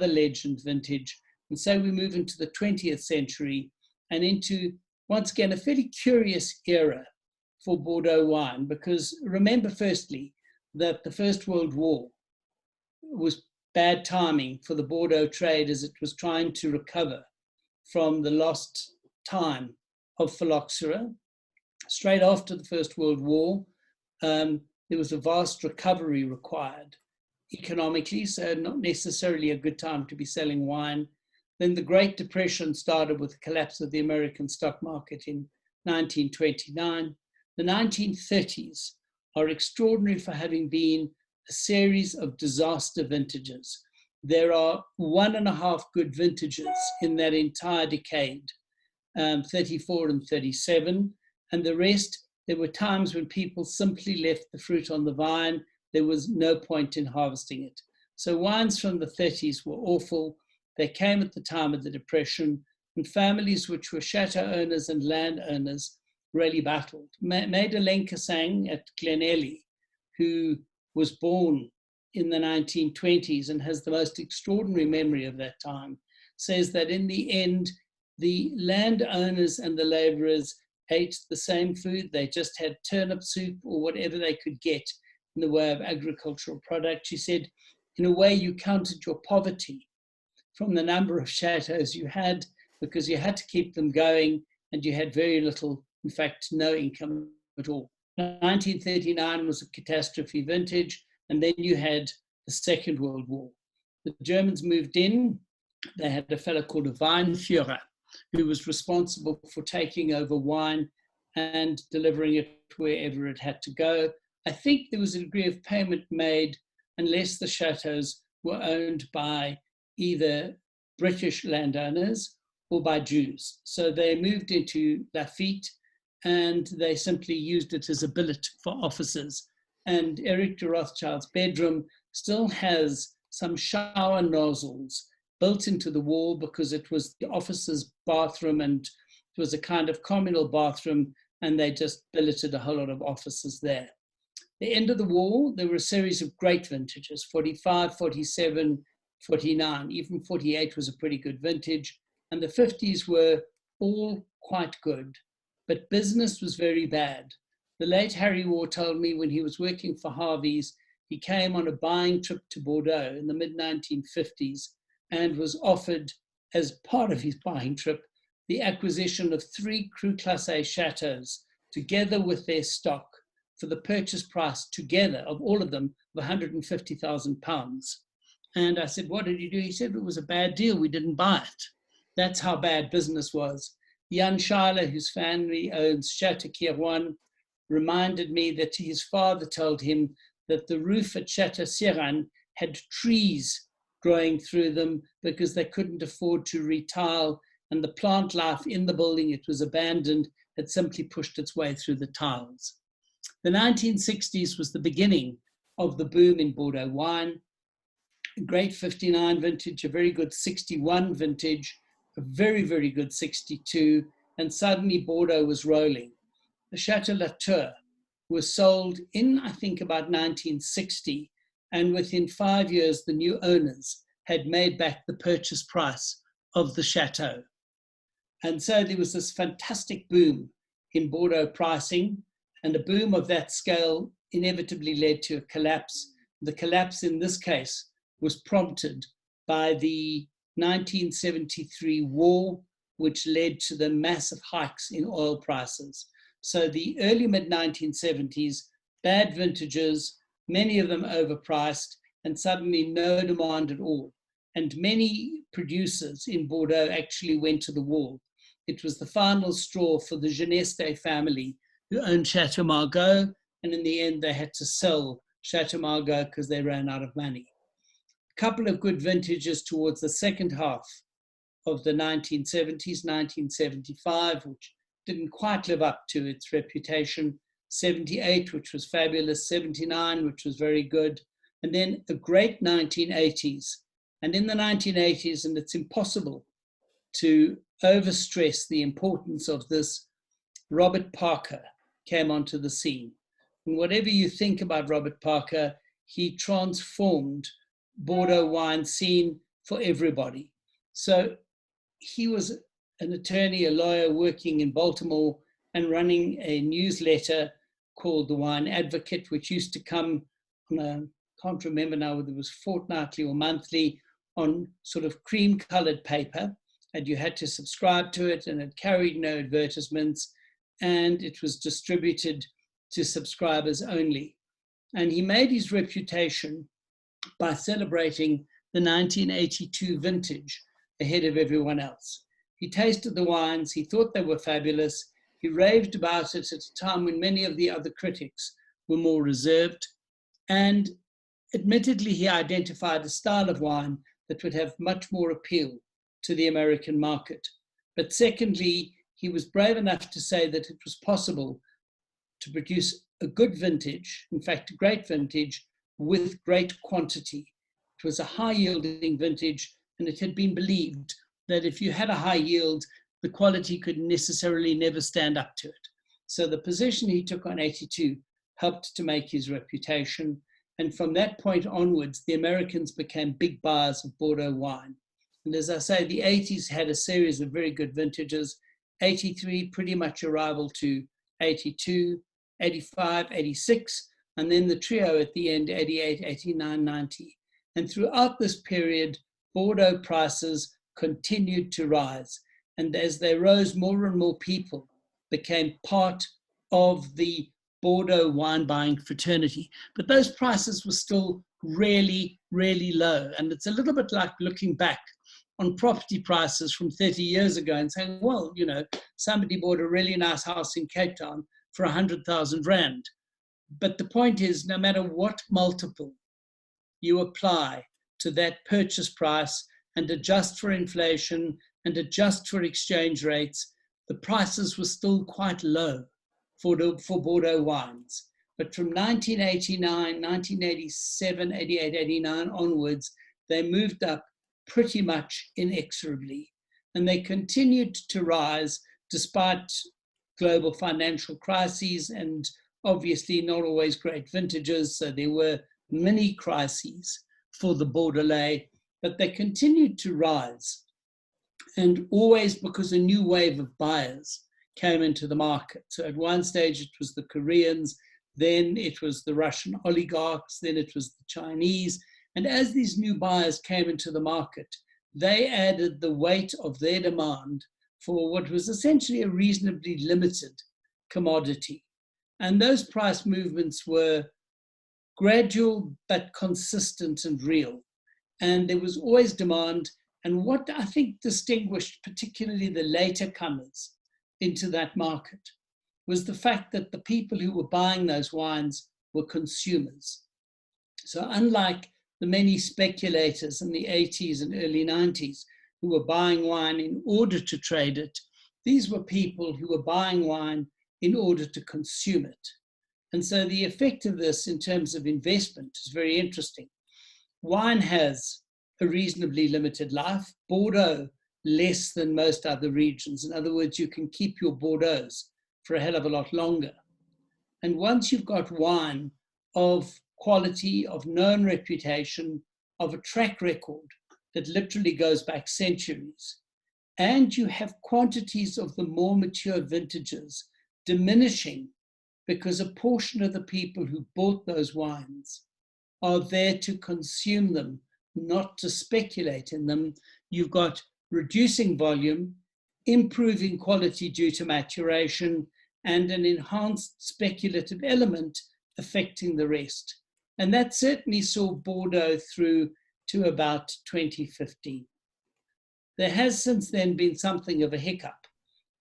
another legend vintage. And so we move into the 20th century and into, once again, a fairly curious era for Bordeaux wine, because remember, firstly, that the First World War was bad timing for the Bordeaux trade as it was trying to recover from the lost time of phylloxera. Straight after the First World War, there was a vast recovery required economically, so not necessarily a good time to be selling wine. Then the Great Depression started with the collapse of the American stock market in 1929. The 1930s are extraordinary for having been a series of disaster vintages. There are 1.5 good vintages in that entire decade, 34 and 37, and the rest, there were times when people simply left the fruit on the vine. There was no point in harvesting it. So wines from the 30s were awful. They came at the time of the Depression, and families which were chateau owners and landowners really battled. Madeleine Cassang at Glenelly, who was born in the 1920s and has the most extraordinary memory of that time, says that in the end, the landowners and the laborers ate the same food. They just had turnip soup or whatever they could get in the way of agricultural product. She said, in a way, you counted your poverty from the number of chateaus you had, because you had to keep them going and you had very little, in fact, no income at all. 1939 was a catastrophe vintage, and then you had the Second World War. The Germans moved in. They had a fellow called a Weinführer, who was responsible for taking over wine and delivering it wherever it had to go. I think there was a degree of payment made unless the chateaus were owned by either British landowners or by Jews. So they moved into Lafitte and they simply used it as a billet for offices. And Eric de Rothschild's bedroom still has some shower nozzles built into the wall because it was the officer's bathroom and it was a kind of communal bathroom, and they just billeted a whole lot of offices there. The end of the war, there were a series of great vintages, 45, 47, 49, even 48 was a pretty good vintage, and the 50s were all quite good, but business was very bad. The late Harry Waugh told me when he was working for Harvey's, he came on a buying trip to Bordeaux in the mid-1950s and was offered, as part of his buying trip, the acquisition of 3 Cru Classé chateaux, together with their stock, for the purchase price together of all of them of £150,000. And I said, what did you do? He said, it was a bad deal. We didn't buy it. That's how bad business was. Jan Schuyler, whose family owns Chateau Bottling, reminded me that his father told him that the roof at Chateau Siran had trees growing through them because they couldn't afford to retile, and the plant life in the building, it was abandoned, had simply pushed its way through the tiles. The 1960s was the beginning of the boom in Bordeaux wine. A great 59 vintage, a very good 61 vintage, a very, very good 62, and suddenly Bordeaux was rolling. The Chateau Latour was sold in, I think, about 1960, and within 5 years, the new owners had made back the purchase price of the chateau. And so there was this fantastic boom in Bordeaux pricing, and a boom of that scale inevitably led to a collapse. The collapse in this case was prompted by the 1973 war, which led to the massive hikes in oil prices. So the early mid-1970s, bad vintages, many of them overpriced, and suddenly no demand at all. And many producers in Bordeaux actually went to the wall. It was the final straw for the Geneste family, who owned Chateau Margot, and in the end they had to sell Chateau Margot because they ran out of money. A couple of good vintages towards the second half of the 1970s, 1975, which didn't quite live up to its reputation, 78, which was fabulous, 79, which was very good, and then a great 1980s. And in the 1980s, and it's impossible to overstress the importance of this, Robert Parker came onto the scene. And whatever you think about Robert Parker, he transformed Bordeaux wine scene for everybody. So he was an attorney, a lawyer working in Baltimore and running a newsletter called The Wine Advocate, which used to come on a, can't remember now whether it was fortnightly or monthly, on sort of cream-colored paper, and you had to subscribe to it, and it carried no advertisements, and it was distributed to subscribers only. And he made his reputation by celebrating the 1982 vintage ahead of everyone else. He tasted the wines, he thought they were fabulous, he raved about it at a time when many of the other critics were more reserved, and admittedly he identified a style of wine that would have much more appeal to the American market. But secondly, he was brave enough to say that it was possible to produce a good vintage, in fact, a great vintage, with great quantity. It was a high-yielding vintage, and it had been believed that if you had a high yield, the quality could necessarily never stand up to it. So the position he took on 82 helped to make his reputation. And from that point onwards, the Americans became big buyers of Bordeaux wine. And as I say, the 80s had a series of very good vintages. 83, pretty much a rival to 82, 85, 86, and then the trio at the end, 88, 89, 90. And throughout this period, Bordeaux prices continued to rise. And as they rose, more and more people became part of the Bordeaux wine buying fraternity. But those prices were still really, really low. And it's a little bit like looking back on property prices from 30 years ago and saying, well, you know, somebody bought a really nice house in Cape Town for 100,000 Rand. But the point is, no matter what multiple you apply to that purchase price and adjust for inflation and adjust for exchange rates, the prices were still quite low for Bordeaux wines. But from 1989, 1987, 88, 89 onwards, they moved up pretty much inexorably. And they continued to rise despite global financial crises and obviously not always great vintages. So there were many crises for the Bordelais, but they continued to rise. And always because a new wave of buyers came into the market. So at one stage it was the Koreans, then it was the Russian oligarchs, then it was the Chinese. And as these new buyers came into the market, they added the weight of their demand for what was essentially a reasonably limited commodity. And those price movements were gradual but consistent and real. And there was always demand. And what I think distinguished particularly the later comers into that market was the fact that the people who were buying those wines were consumers. So unlike the many speculators in the 80s and early 90s who were buying wine in order to trade it, these were people who were buying wine in order to consume it. And so the effect of this in terms of investment is very interesting. Wine has a reasonably limited life. Bordeaux, less than most other regions. In other words, you can keep your Bordeaux for a hell of a lot longer. And once you've got wine of quality, of known reputation, of a track record that literally goes back centuries, and you have quantities of the more mature vintages diminishing because a portion of the people who bought those wines are there to consume them, not to speculate in them. You've got reducing volume, improving quality due to maturation, and an enhanced speculative element affecting the rest. And that certainly saw Bordeaux through to about 2015. There has since then been something of a hiccup,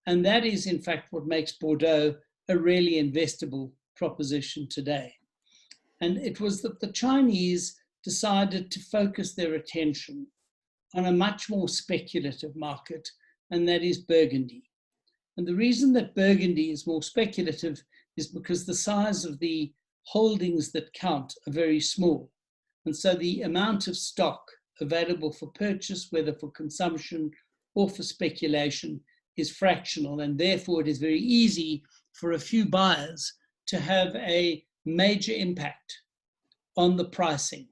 and that is in fact what makes Bordeaux a really investable proposition today. And it was that the Chinese decided to focus their attention on a much more speculative market, and that is Burgundy. And the reason that Burgundy is more speculative is because the size of the holdings that count are very small. And so the amount of stock available for purchase, whether for consumption or for speculation, is fractional. And therefore it is very easy for a few buyers to have a major impact on the pricing.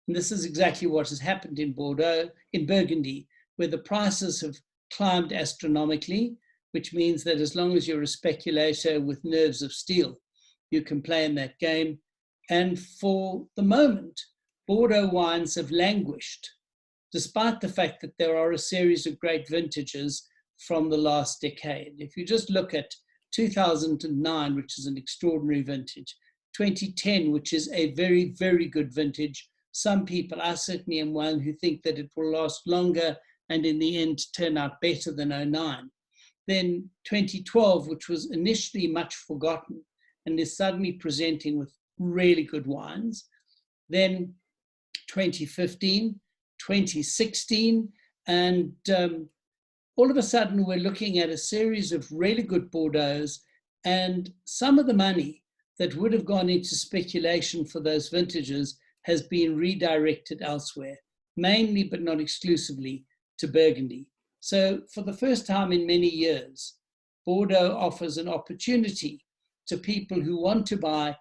And this is exactly what has happened in Burgundy, where the prices have climbed astronomically, which means that as long as you're a speculator with nerves of steel, you can play in that game. And for the moment, Bordeaux wines have languished, despite the fact that there are a series of great vintages from the last decade. If you just look at 2009, which is an extraordinary vintage, 2010, which is a very, very good vintage. Some people, I certainly am one, who think that it will last longer and in the end turn out better than 09. Then 2012, which was initially much forgotten and is suddenly presenting with really good wines. Then 2015, 2016, and all of a sudden we're looking at a series of really good Bordeaux, and some of the money that would have gone into speculation for those vintages has been redirected elsewhere, mainly but not exclusively to Burgundy. So for the first time in many years, Bordeaux offers an opportunity to people who want to buy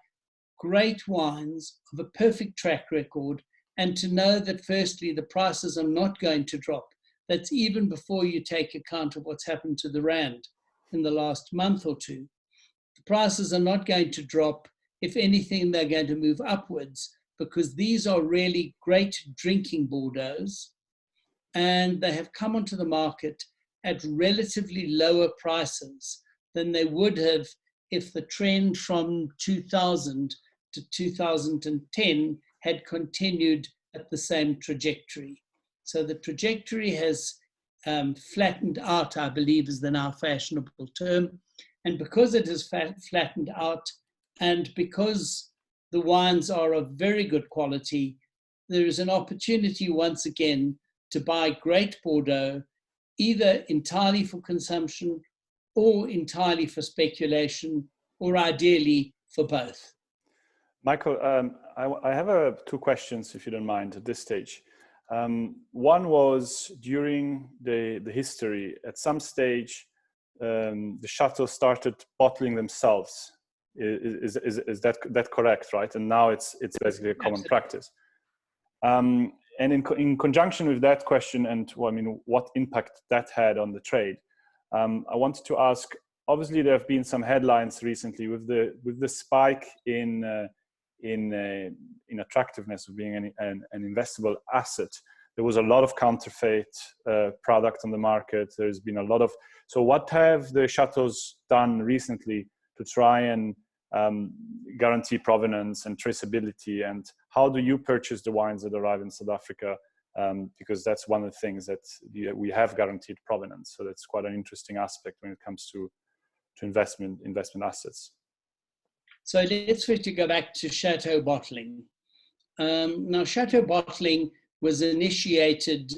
great wines of a perfect track record, and to know that firstly, the prices are not going to drop. That's even before you take account of what's happened to the Rand in the last month or two. The prices are not going to drop. If anything, they're going to move upwards, because these are really great drinking Bordeaux, and they have come onto the market at relatively lower prices than they would have if the trend from 2000 to 2010 had continued at the same trajectory. So the trajectory has flattened out, I believe is the now fashionable term. And because it has flattened out, and because the wines are of very good quality, there is an opportunity once again to buy great Bordeaux, either entirely for consumption or entirely for speculation, or ideally for both. Michael, I have two questions, if you don't mind, at this stage. One was, during the history, at some stage, the chateaux started bottling themselves. Is that correct, right? And now it's basically a common practice. And in conjunction with that question, and well, I mean, what impact that had on the trade, I wanted to ask. Obviously, there have been some headlines recently with the spike in attractiveness of being an investable asset. There was a lot of counterfeit product on the market. There's been a lot of. So, what have the chateaus done recently to try and guarantee provenance and traceability? And how do you purchase the wines that arrive in South Africa? Because that's one of the things that we have guaranteed provenance. So that's quite an interesting aspect when it comes to investment assets. So let's first go back to Chateau Bottling. Now, Chateau Bottling was initiated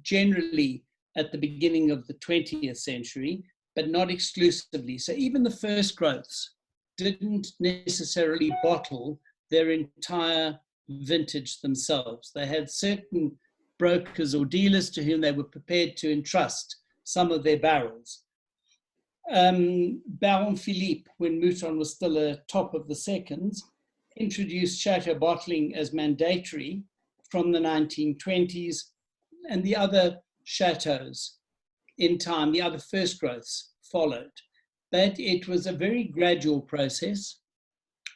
generally at the beginning of the 20th century, but not exclusively. So even the first growths didn't necessarily bottle their entire vintage themselves. They had certain brokers or dealers to whom they were prepared to entrust some of their barrels. Baron Philippe, when Mouton was still a top of the seconds, introduced Chateau Bottling as mandatory from the 1920s, and the other chateaus in time, the other first growths followed. But it was a very gradual process.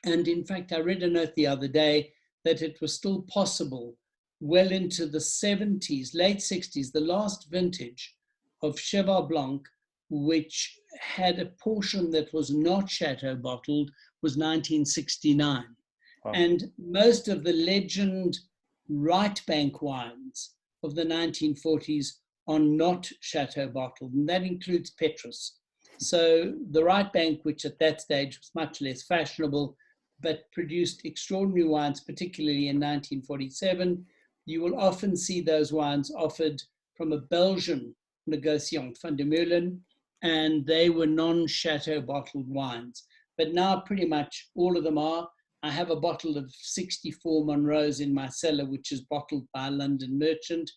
And in fact, I read a note the other day that it was still possible well into the 70s, late 60s, the last vintage of Cheval Blanc, which had a portion that was not Chateau bottled, was 1969. Wow. And most of the legend right bank wines of the 1940s are not Chateau bottled, and that includes Petrus. So the right bank, which at that stage was much less fashionable, but produced extraordinary wines, particularly in 1947, you will often see those wines offered from a Belgian negociant, Van der Meulen, and they were non-Chateau bottled wines. But now pretty much all of them are. I have a bottle of 64 Monroes in my cellar, which is bottled by a London merchant.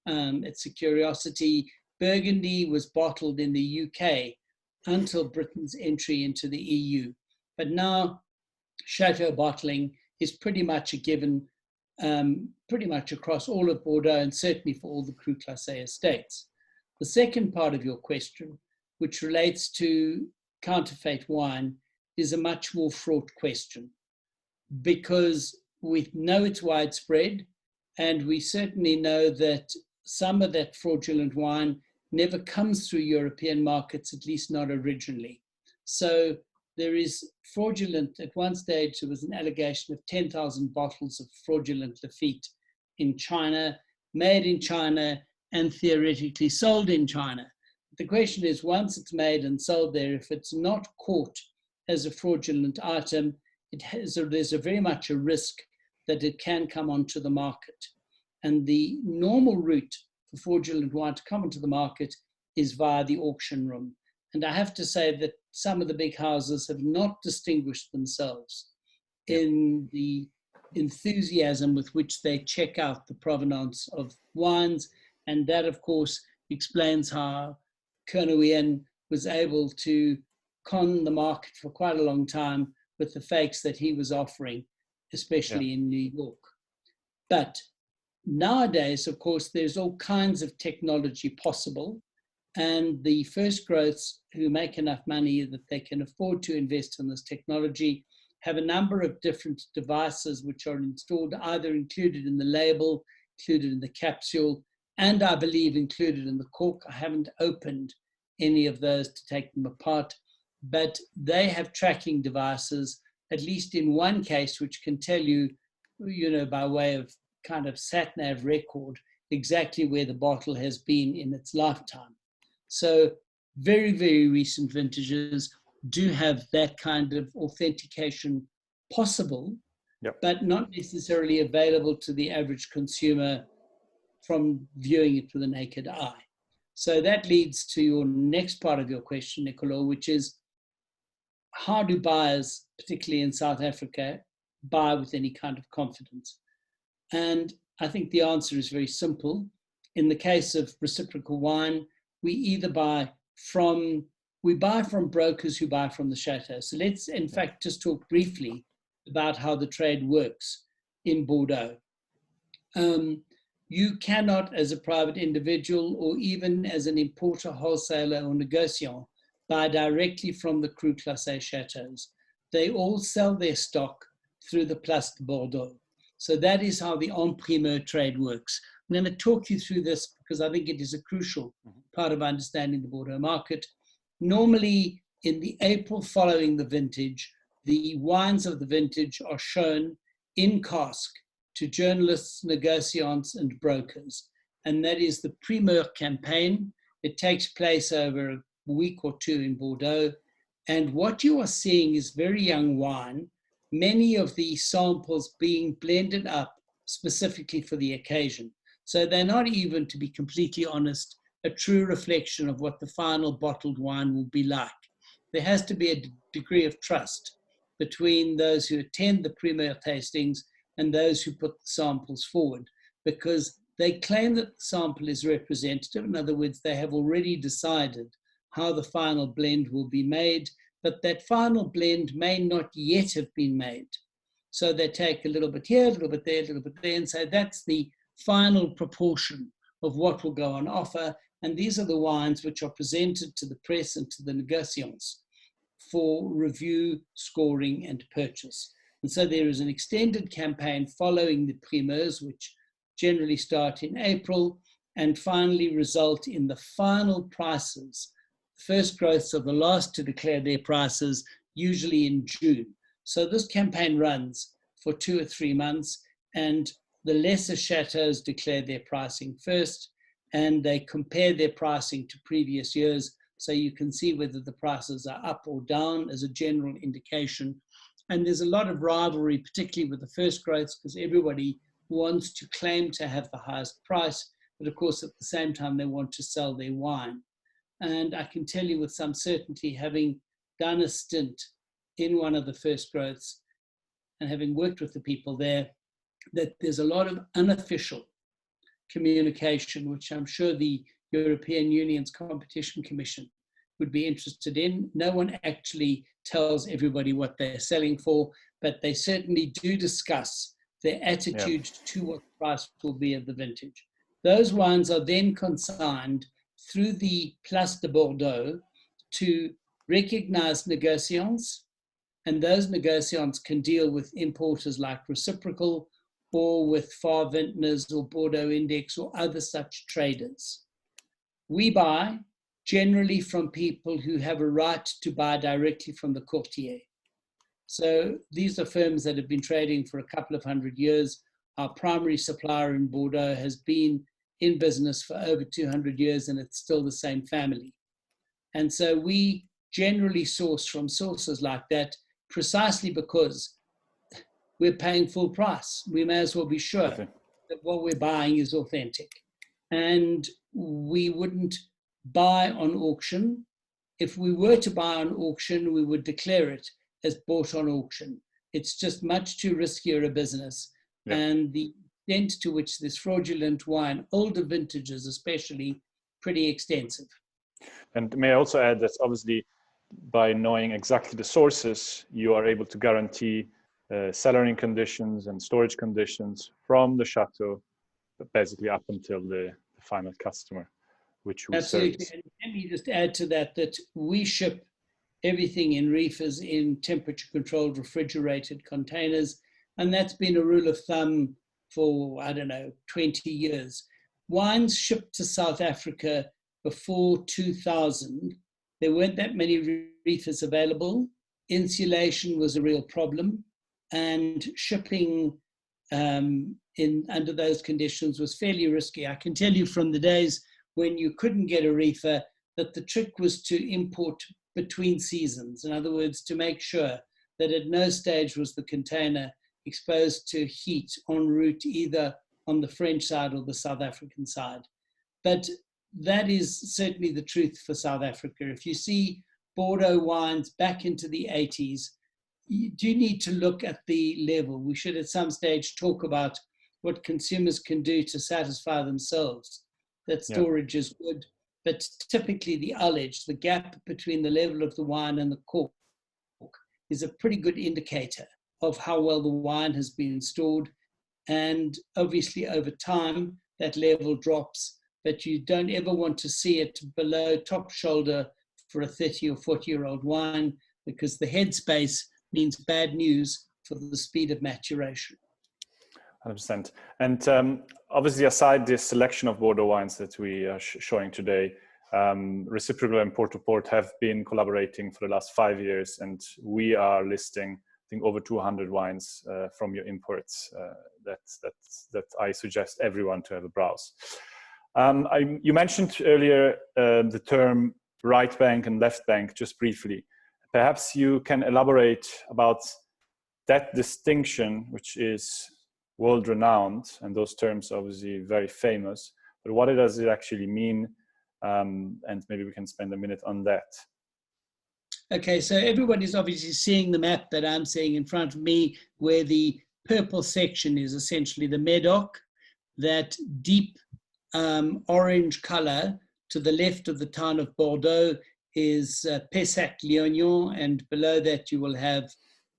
It's a curiosity. Burgundy was bottled in the UK until Britain's entry into the EU. But now Chateau Bottling is pretty much a given. pretty much across all of Bordeaux and certainly for all the Cru Classé estates. The second part of your question, which relates to counterfeit wine, is a much more fraught question because we know it's widespread and we certainly know that some of that fraudulent wine never comes through European markets, at least not originally. So there is fraudulent, at one stage there was an allegation of 10,000 bottles of fraudulent Lafite in China, made in China and theoretically sold in China. The question is, once it's made and sold there, if it's not caught as a fraudulent item, there's a very much a risk that it can come onto the market. And the normal route for fraudulent wine to come onto the market is via the auction room. And I have to say that some of the big houses have not distinguished themselves in the enthusiasm with which they check out the provenance of wines. And that, of course, explains how Julian was able to con the market for quite a long time with the fakes that he was offering, especially in New York. But nowadays, of course, there's all kinds of technology possible. And the first growths who make enough money that they can afford to invest in this technology have a number of different devices which are installed, either included in the label, included in the capsule, and I believe included in the cork. I haven't opened any of those to take them apart, but they have tracking devices, at least in one case, which can tell you, by way of kind of sat-nav record, exactly where the bottle has been in its lifetime. So very, very recent vintages do have that kind of authentication possible, but not necessarily available to the average consumer from viewing it with the naked eye. So that leads to your next part of your question, Nicolò, which is, how do buyers, particularly in South Africa, buy with any kind of confidence? And I think the answer is very simple. In the case of Reciprocal Wine, we either buy from brokers who buy from the chateau. So let's, in fact, just talk briefly about how the trade works in Bordeaux. You cannot, as a private individual or even as an importer, wholesaler, or negociant, buy directly from the Cru Classé chateaus. They all sell their stock through the Place de Bordeaux. So that is how the en primeur trade works. I'm going to talk you through this because I think it is a crucial part of understanding the Bordeaux market. Normally, in the April following the vintage, the wines of the vintage are shown in cask to journalists, negociants, and brokers. And that is the primeur campaign. It takes place over a week or two in Bordeaux. And what you are seeing is very young wine, many of the samples being blended up specifically for the occasion. So they're not even, to be completely honest, a true reflection of what the final bottled wine will be like. There has to be a degree of trust between those who attend the primeur tastings and those who put the samples forward, because they claim that the sample is representative. In other words, they have already decided how the final blend will be made, but that final blend may not yet have been made. So they take a little bit here, a little bit there, a little bit there, and say that's the final proportion of what will go on offer. And these are the wines which are presented to the press and to the negociants for review, scoring, and purchase. And so there is an extended campaign following the primeurs, which generally start in April and finally result in the final prices. First growths are the last to declare their prices, usually in June. So this campaign runs for 2 or 3 months, and the lesser chateaus declare their pricing first, and they compare their pricing to previous years, so you can see whether the prices are up or down as a general indication. And there's a lot of rivalry, particularly with the first growths, because everybody wants to claim to have the highest price, but of course, at the same time, they want to sell their wine. And I can tell you with some certainty, having done a stint in one of the first growths and having worked with the people there, that there's a lot of unofficial communication, which I'm sure the European Union's Competition Commission would be interested in. No one actually tells everybody what they're selling for, but they certainly do discuss their attitude to what the price will be of the vintage. Those wines are then consigned through the Place de Bordeaux to recognized negociants, and those negociants can deal with importers like Reciprocal or with Far Vintners or Bordeaux Index or other such traders. We buy generally from people who have a right to buy directly from the courtier. So these are firms that have been trading for a couple of 100 years. Our primary supplier in Bordeaux has been in business for over 200 years, and it's still the same family. And so we generally source from sources like that precisely because we're paying full price. We may as well be sure that what we're buying is authentic. And we wouldn't buy on auction. If we were to buy on auction, we would declare it as bought on auction. It's just much too riskier a business. Yeah. And the extent to which this fraudulent wine, older vintages especially, pretty extensive. And may I also add that obviously by knowing exactly the sources, you are able to guarantee cellaring conditions and storage conditions from the chateau, basically up until the final customer, which we Absolutely. service. And let me just add to that, that we ship everything in reefers in temperature-controlled refrigerated containers, and that's been a rule of thumb for, 20 years. Wines shipped to South Africa before 2000, there weren't that many reefers available. Insulation was a real problem, and shipping under those conditions was fairly risky. I can tell you from the days when you couldn't get a reefer that the trick was to import between seasons. In other words, to make sure that at no stage was the container exposed to heat en route, either on the French side or the South African side. But that is certainly the truth for South Africa. If you see Bordeaux wines back into the 80s, you do need to look at the level. We should at some stage talk about what consumers can do to satisfy themselves, that storage is good. But typically the ullage, the gap between the level of the wine and the cork, is a pretty good indicator of how well the wine has been stored. And obviously over time, that level drops, but you don't ever want to see it below top shoulder for a 30 or 40-year-old wine, because the headspace means bad news for the speed of maturation. 100%. And obviously, aside this selection of Bordeaux wines that we are showing today, Reciprocal and Port-to-Port have been collaborating for the last 5 years, and we are listing, I think, over 200 wines from your imports that I suggest everyone to have a browse. You mentioned earlier the term right bank and left bank, just briefly. Perhaps you can elaborate about that distinction, which is world-renowned, and those terms are obviously very famous, but what does it actually mean? And maybe we can spend a minute on that. Okay, so everybody's obviously seeing the map that I'm seeing in front of me, where the purple section is essentially the Médoc, that deep orange color to the left of the town of Bordeaux is Pessac-Léognan, and below that you will have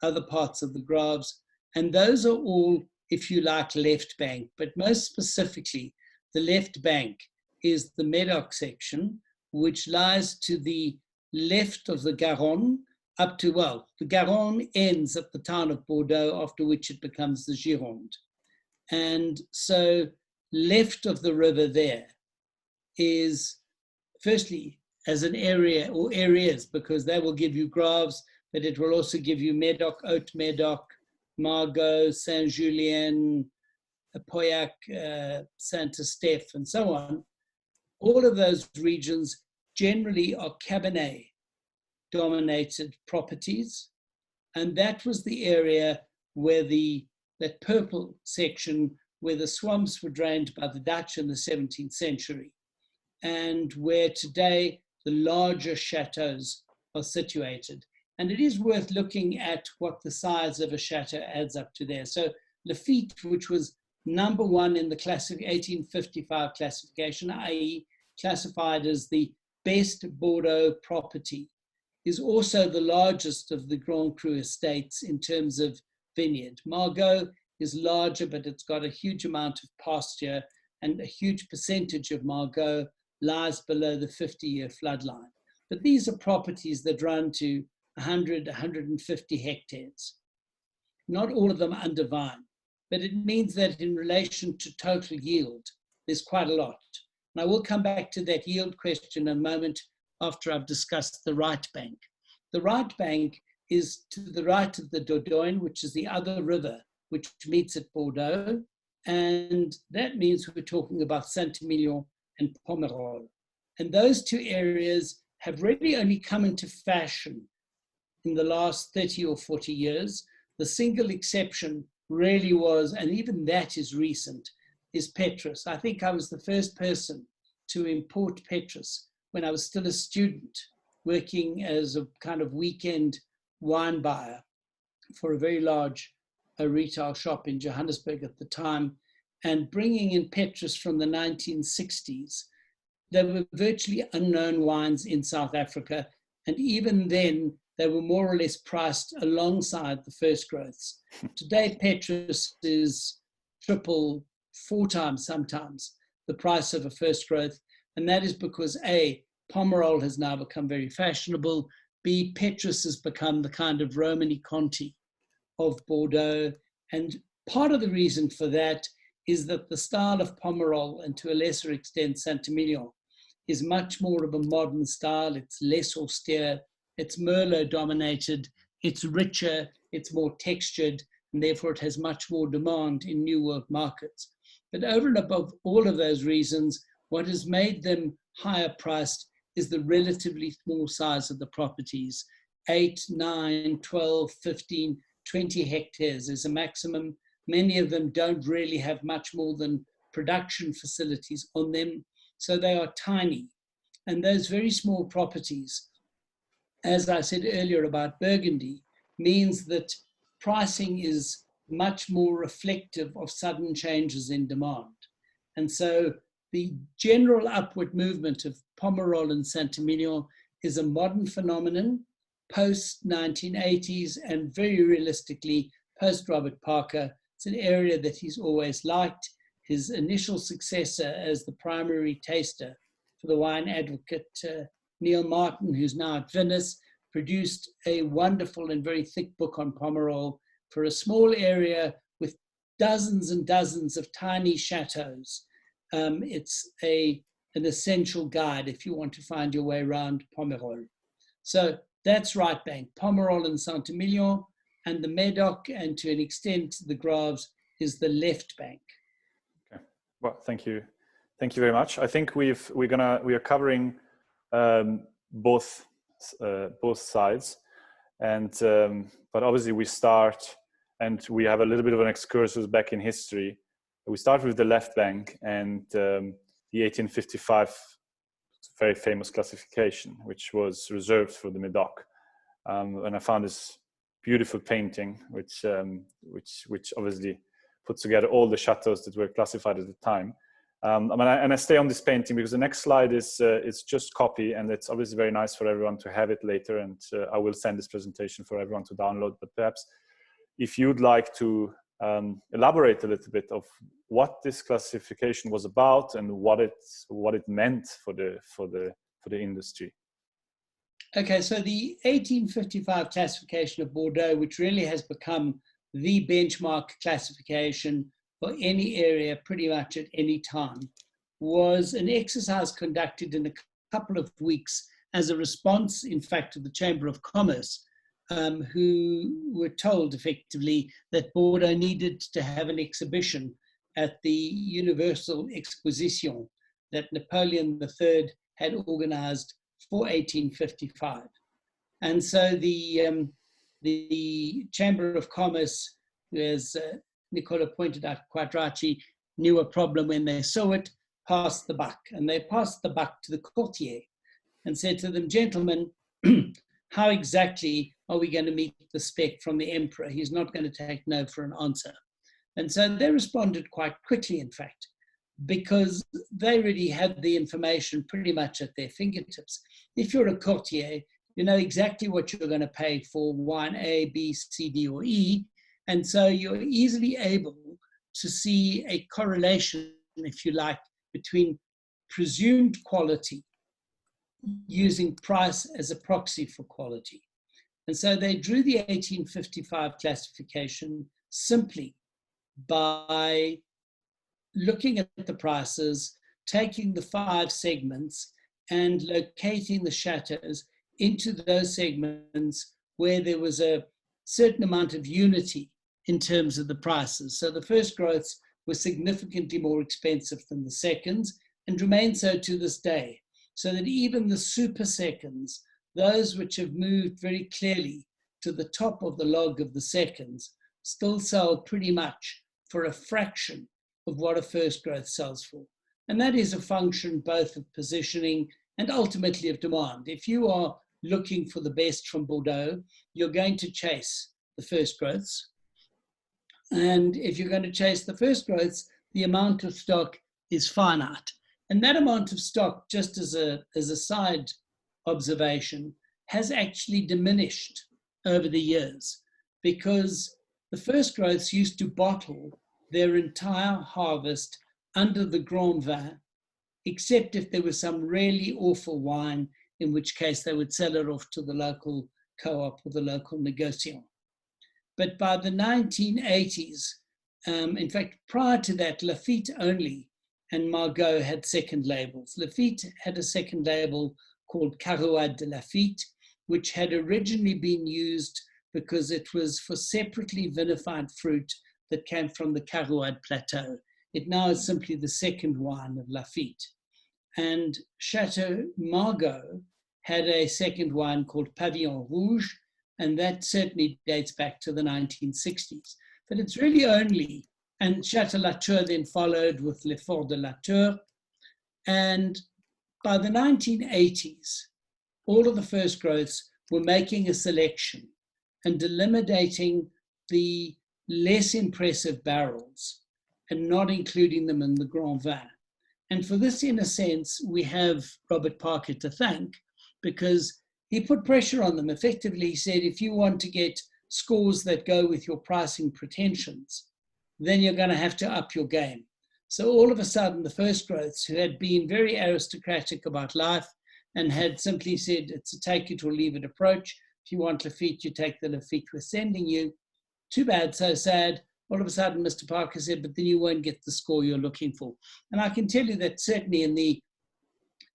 other parts of the Graves. And those are all, if you like, left bank, but most specifically, the left bank is the Médoc section, which lies to the left of the Garonne up to, well, the Garonne ends at the town of Bordeaux, after which it becomes the Gironde. And so left of the river there is, firstly, as an area or areas, because they will give you Graves, but it will also give you Médoc, Haute-Médoc, Margot, Saint-Julien, Pauillac, Saint-Estèphe, and so on. All of those regions generally are Cabernet-dominated properties, and that was the area where that purple section, where the swamps were drained by the Dutch in the 17th century, and where today the larger chateaus are situated. And it is worth looking at what the size of a chateau adds up to there. So Lafite, which was number one in the 1855 classification, i.e. classified as the best Bordeaux property, is also the largest of the Grand Cru estates in terms of vineyard. Margot is larger, but it's got a huge amount of pasture, and a huge percentage of Margot lies below the 50-year floodline. But these are properties that run to 100, 150 hectares. Not all of them under vine, but it means that in relation to total yield, there's quite a lot. And I will come back to that yield question in a moment after I've discussed the right bank. The right bank is to the right of the Dordogne, which is the other river which meets at Bordeaux. And that means we're talking about Saint-Emilion and Pomerol. And those two areas have really only come into fashion in the last 30 or 40 years. The single exception really was, and even that is recent, is Petrus. I think I was the first person to import Petrus when I was still a student, working as a kind of weekend wine buyer for a very large retail shop in Johannesburg at the time, and bringing in Petrus from the 1960s. They were virtually unknown wines in South Africa, and even then they were more or less priced alongside the first growths. Today, Petrus is triple, 4 times sometimes the price of a first growth, and that is because A, Pomerol has now become very fashionable, B, Petrus has become the kind of Romani Conti of Bordeaux, and part of the reason for that is that the style of Pomerol, and to a lesser extent Saint-Emilion, is much more of a modern style. It's less austere, it's Merlot dominated, it's richer, it's more textured, and therefore it has much more demand in New World markets. But over and above all of those reasons, what has made them higher priced is the relatively small size of the properties. 8, 9, 12, 15, 20 hectares is a maximum. Many of them don't really have much more than production facilities on them, so they are tiny. And those very small properties, as I said earlier about Burgundy, means that pricing is much more reflective of sudden changes in demand. And so the general upward movement of Pomerol and Saint-Emilion is a modern phenomenon, post-1980s, and very realistically, post-Robert Parker. It's an area that he's always liked. His initial successor as the primary taster for the Wine Advocate, Neil Martin, who's now at Venice, produced a wonderful and very thick book on Pomerol for a small area with dozens and dozens of tiny chateaus. It's an essential guide if you want to find your way around Pomerol. So that's right bank, Pomerol and Saint-Emilion, and the Medoc, and to an extent the Graves, is the left bank. Okay. Well, thank you very much. I think we are covering both sides, and but obviously we start, and we have a little bit of an excursus back in history. We start with the left bank and the 1855 very famous classification, which was reserved for the Medoc. And I found this beautiful painting, which obviously puts together all the chateaus that were classified at the time. And I stay on this painting because the next slide is just copy, and it's obviously very nice for everyone to have it later. And I will send this presentation for everyone to download. But perhaps if you'd like to elaborate a little bit of what this classification was about and what it meant for the industry. Okay, so the 1855 classification of Bordeaux, which really has become the benchmark classification for any area pretty much at any time, was an exercise conducted in a couple of weeks as a response, in fact, to the Chamber of Commerce, who were told effectively that Bordeaux needed to have an exhibition at the Universal Exposition that Napoleon III had organized for 1855. And so the Chamber of Commerce, as Nicolò pointed out quite rightly, knew a problem when they saw it, passed the buck. And they passed the buck to the courtier and said to them, gentlemen, how exactly are we going to meet the spec from the emperor? He's not going to take no for an answer. And so they responded quite quickly, in fact, because they already had the information pretty much at their fingertips. If you're a courtier, you know exactly what you're going to pay for wine A, B, C, D, or E, And so you're easily able to see a correlation, if you like, between presumed quality using price as a proxy for quality. And so they drew the 1855 classification simply by looking at the prices, taking the 5 segments and locating the chateaus into those segments where there was a certain amount of unity in terms of the prices. So the first growths were significantly more expensive than the seconds and remain so to this day. So that even the super seconds, those which have moved very clearly to the top of the log of the seconds, still sell pretty much for a fraction of what a first growth sells for. And that is a function both of positioning and ultimately of demand. If you are looking for the best from Bordeaux, you're going to chase the first growths. And if you're going to chase the first growths, the amount of stock is finite. And that amount of stock, just as a side observation, has actually diminished over the years because the first growths used to bottle their entire harvest under the Grand Vin, except if there was some really awful wine, in which case they would sell it off to the local co-op or the local negociant. But by the 1980s, in fact, prior to that, Lafite only and Margot had second labels. Lafite had a second label called Carouade de Lafite, which had originally been used because it was for separately vinified fruit that came from the Carouade Plateau. It now is simply the second wine of Lafite. And Chateau Margot had a second wine called Pavillon Rouge, and that certainly dates back to the 1960s. But it's really only, and Chateau Latour then followed with L'Effort de Latour. And by the 1980s, all of the first growths were making a selection and eliminating the less impressive barrels and not including them in the Grand Vin. And for this, in a sense, we have Robert Parker to thank, because he put pressure on them. Effectively, he said, if you want to get scores that go with your pricing pretensions, then you're going to have to up your game. So all of a sudden, the first growths, who had been very aristocratic about life and had simply said, it's a take it or leave it approach. If you want Lafite, you take the Lafite we're sending you. Too bad, so sad. All of a sudden, Mr. Parker said, but then you won't get the score you're looking for. And I can tell you that certainly in the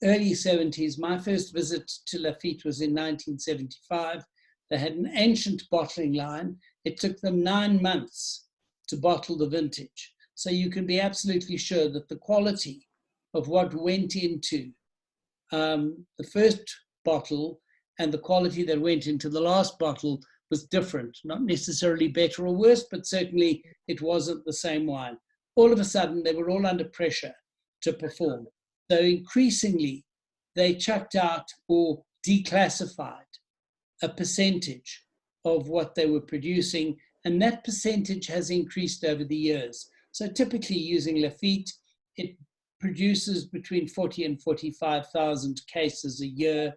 early 70s, my first visit to Lafite was in 1975. They had an ancient bottling line. It took them 9 months to bottle the vintage. So you can be absolutely sure that the quality of what went into the first bottle and the quality that went into the last bottle was different, not necessarily better or worse, but certainly it wasn't the same wine. All of a sudden, they were all under pressure to perform. So increasingly, they chucked out or declassified a percentage of what they were producing, and that percentage has increased over the years. So typically using Lafite, it produces between 40 and 45,000 cases a year,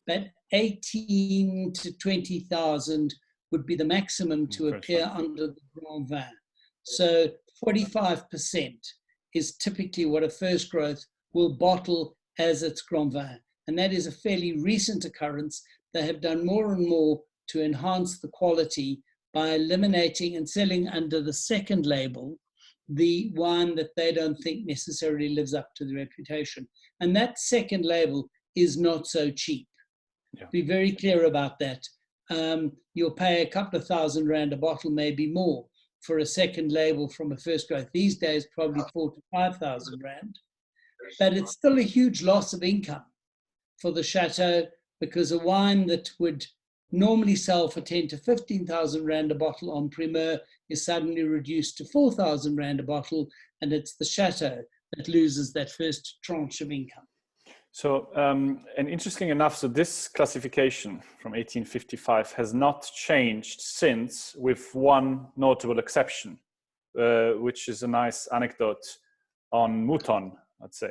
but 18 to 20,000 would be the maximum to appear under the Grand Vin. So 45% is typically what a first growth will bottle as its Grand Vin. And that is a fairly recent occurrence. They have done more and more to enhance the quality by eliminating and selling under the second label the wine that they don't think necessarily lives up to the reputation. And that second label is not so cheap. Yeah. Be very clear about that. You'll pay a couple of £1,000 a bottle, maybe more, for a second label from a first growth. These days, probably 4,000 to 5,000 rand. But it's still a huge loss of income for the chateau, because a wine that would normally sell for 10 to 15,000 rand a bottle on primeur is suddenly reduced to 4,000 rand a bottle, and it's the chateau that loses that first tranche of income. So, and interesting enough, so this classification from 1855 has not changed since, with one notable exception, which is a nice anecdote on Mouton, I'd say.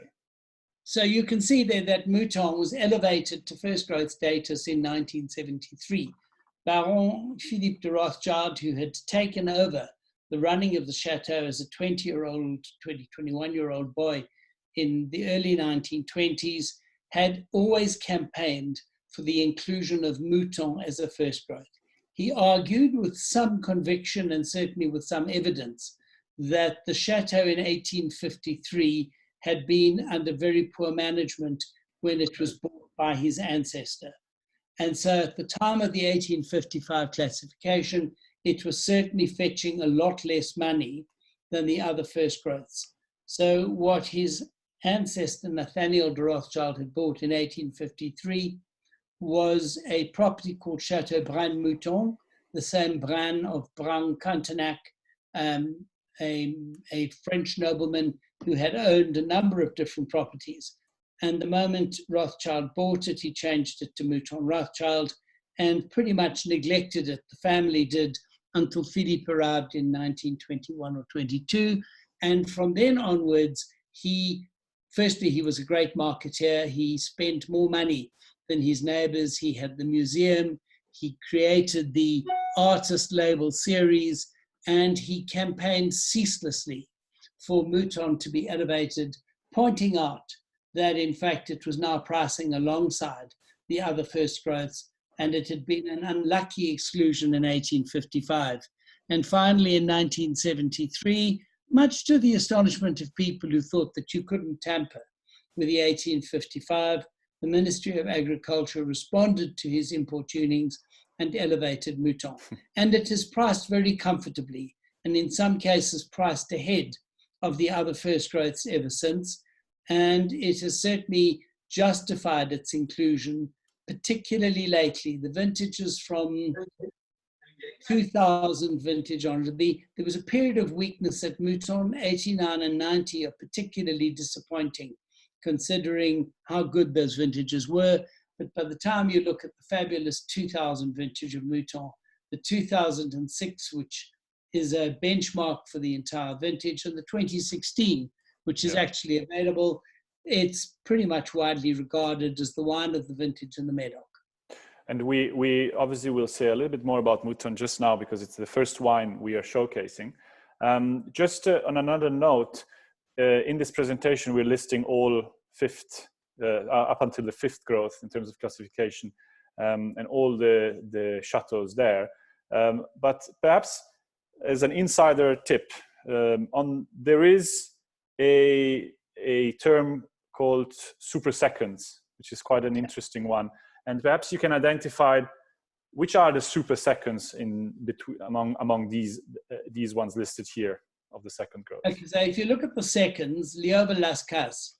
So you can see there that Mouton was elevated to first growth status in 1973. Baron Philippe de Rothschild, who had taken over the running of the chateau as a 21-year-old boy in the early 1920s, had always campaigned for the inclusion of Mouton as a first growth. He argued with some conviction and certainly with some evidence that the chateau in 1853 had been under very poor management when it was bought by his ancestor. And so at the time of the 1855 classification, it was certainly fetching a lot less money than the other first growths. So what his ancestor Nathaniel de Rothschild had bought in 1853 was a property called Chateau Braine-Mouton, the same Braine of Brun-Cantenac, a French nobleman who had owned a number of different properties. And the moment Rothschild bought it, he changed it to Mouton Rothschild and pretty much neglected it. The family did until Philippe arrived in 1921 or 22. And from then onwards, firstly, he was a great marketeer. He spent more money than his neighbors. He had the museum. He created the artist label series, and he campaigned ceaselessly for Mouton to be elevated, pointing out that in fact it was now pricing alongside the other first growths, and it had been an unlucky exclusion in 1855. And finally in 1973, much to the astonishment of people who thought that you couldn't tamper with the 1855, the Ministry of Agriculture responded to his importunings and elevated Mouton. And it is priced very comfortably, and in some cases priced ahead of the other first growths ever since. And it has certainly justified its inclusion, particularly lately. The vintages from 2000 vintage on, there was a period of weakness at Mouton. 89 and 90 are particularly disappointing, considering how good those vintages were. But by the time you look at the fabulous 2000 vintage of Mouton, the 2006, which is a benchmark for the entire vintage, and the 2016, which is actually available, it's pretty much widely regarded as the wine of the vintage in the Medoc. And we obviously will say a little bit more about Mouton just now because it's the first wine we are showcasing. On another note, in this presentation, we're listing all up until the fifth growth in terms of classification, and all the chateaus there. But perhaps as an insider tip, there is a term called super seconds, which is quite an interesting one. And perhaps you can identify which are the super seconds in between among these ones listed here of the second growth. Okay, so if you look at the seconds, Lioba Las Cases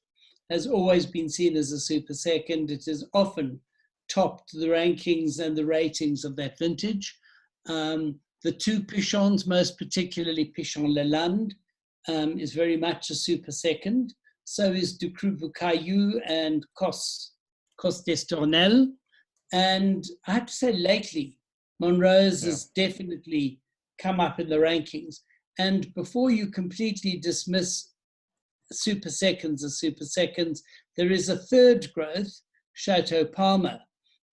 has always been seen as a super second. It has often topped the rankings and the ratings of that vintage. The two Pichons, most particularly Pichon Lalande, is very much a super second. So is Du Cru Caillou and Cos d'Estournel. And I have to say lately, Monroe's has definitely come up in the rankings. And before you completely dismiss super seconds as super seconds, there is a third growth, Chateau Palmer,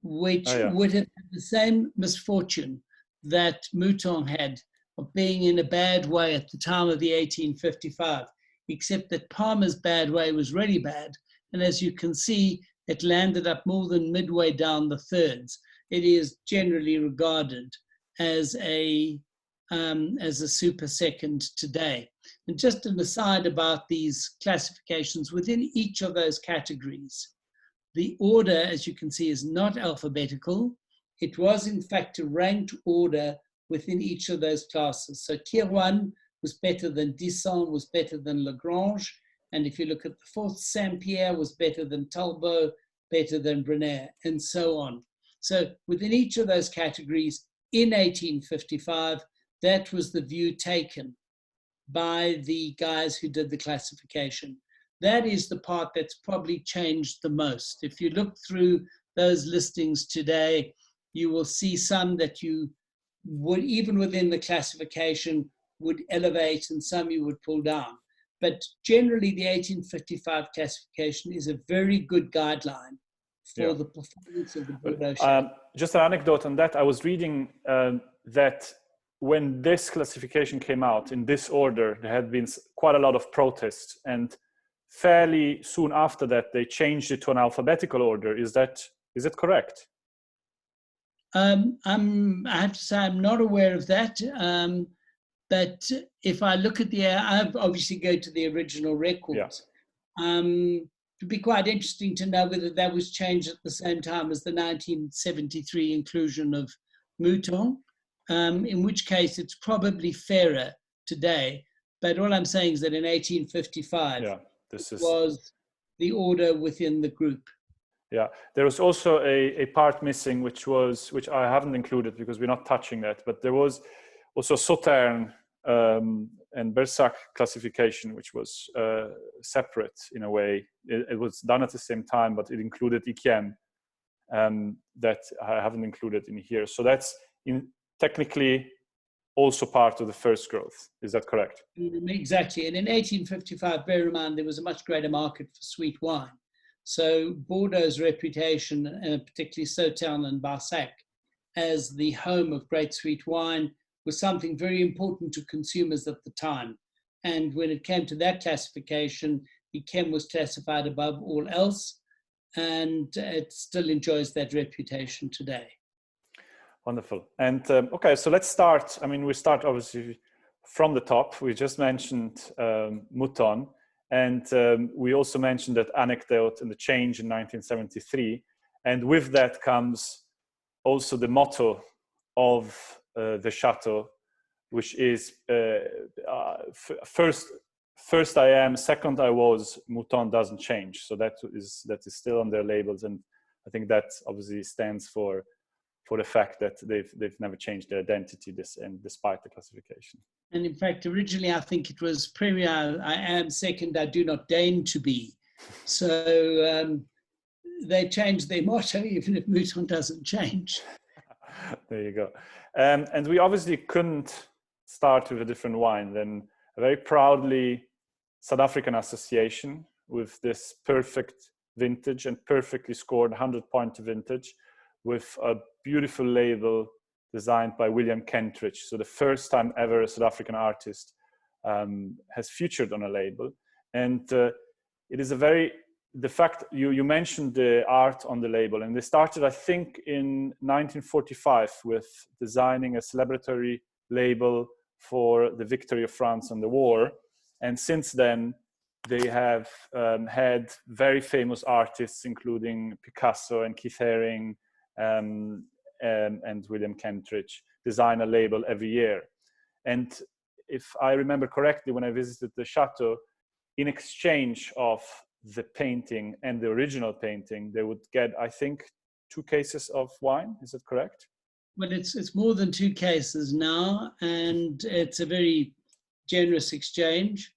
which would have had the same misfortune that Mouton had of being in a bad way at the time of the 1855, except that Palmer's bad way was really bad. And as you can see, it landed up more than midway down the thirds. It is generally regarded as a super second today. And just an aside about these classifications, within each of those categories, the order, as you can see, is not alphabetical. It was, in fact, a ranked order within each of those classes. So Tier 1 was better than Disson, was better than Lagrange. And if you look at the fourth, Saint-Pierre was better than Talbot, better than Brunet, and so on. So within each of those categories, in 1855, that was the view taken by the guys who did the classification. That is the part that's probably changed the most. If you look through those listings today, you will see some that you would, even within the classification, would elevate, and some you would pull down. But generally, the 1855 classification is a very good guideline for Yeah. the performance of the Bordeaux Chateau. Just an anecdote on that. I was reading that when this classification came out in this order, there had been quite a lot of protests, and fairly soon after that, they changed it to an alphabetical order. Is it correct? I have to say I'm not aware of that. But if I look at I obviously go to the original records. Yeah. It'd be quite interesting to know whether that was changed at the same time as the 1973 inclusion of Mouton, in which case it's probably fairer today. But all I'm saying is that in 1855, was the order within the group. Yeah, there was also a part missing, which I haven't included because we're not touching that, but there was also Sauterne and Bersac classification, which was separate in a way. It was done at the same time, but it included Yquem that I haven't included in here. So that's technically also part of the first growth. Is that correct? Exactly. And in 1855, bear in mind, there was a much greater market for sweet wine. So Bordeaux's reputation, particularly Sauterne and Bersac, as the home of great sweet wine was something very important to consumers at the time. And when it came to that classification, Yquem was classified above all else, and it still enjoys that reputation today. Wonderful. And okay, so let's start. I mean, we start obviously from the top. We just mentioned Mouton, and we also mentioned that anecdote and the change in 1973. And with that comes also the motto of the chateau, which is first I am, second I was. Mouton doesn't change. So that is still on their labels, and I think that obviously stands for the fact that they've never changed their identity despite the classification. And in fact, originally I think it was premier I am, second I do not deign to be. So they changed their motto even if Mouton doesn't change. There you go. And we obviously couldn't start with a different wine than a very proudly South African association with this perfect vintage and perfectly scored 100-point vintage, with a beautiful label designed by William Kentridge. So the first time ever a South African artist has featured on a label. And it is the fact you mentioned the art on the label, and they started, I think, in 1945 with designing a celebratory label for the victory of France in the war. And since then, they have had very famous artists, including Picasso and Keith Haring, and William Kentridge, design a label every year. And if I remember correctly, when I visited the chateau, in exchange of the painting and the original painting, they would get, I think, 2 cases of wine. Is that correct? Well, it's more than 2 cases now, and it's a very generous exchange.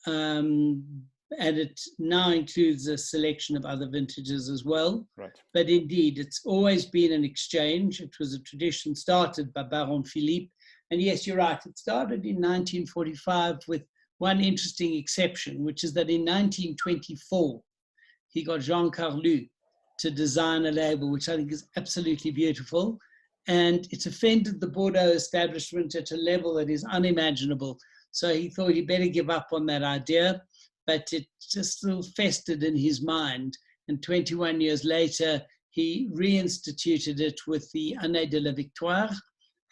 And it now includes a selection of other vintages as well. Right. But indeed, it's always been an exchange. It was a tradition started by Baron Philippe. And yes, you're right, it started in 1945 with one interesting exception, which is that in 1924, he got Jean Carlu to design a label, which I think is absolutely beautiful. And it's offended the Bordeaux establishment at a level that is unimaginable. So he thought he'd better give up on that idea. But it just still festered in his mind. And 21 years later, he reinstituted it with the Année de la Victoire.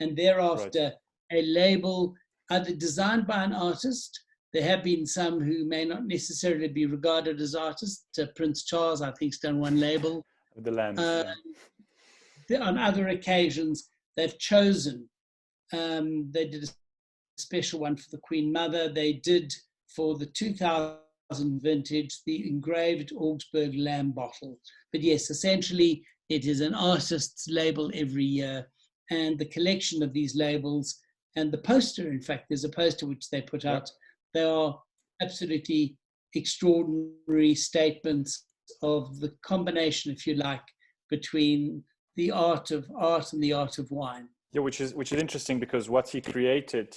And thereafter, a label either designed by an artist. There have been some who may not necessarily be regarded as artists. Prince Charles, I think, has done one label. The lambs, On other occasions, they've chosen. They did a special one for the Queen Mother. They did for the 2000 vintage, the engraved Augsburg lamb bottle. But yes, essentially, it is an artist's label every year. And the collection of these labels and the poster, in fact, there's a poster which they put out. They are absolutely extraordinary statements of the combination, if you like, between the art of art and the art of wine. Yeah, which is interesting, because what he created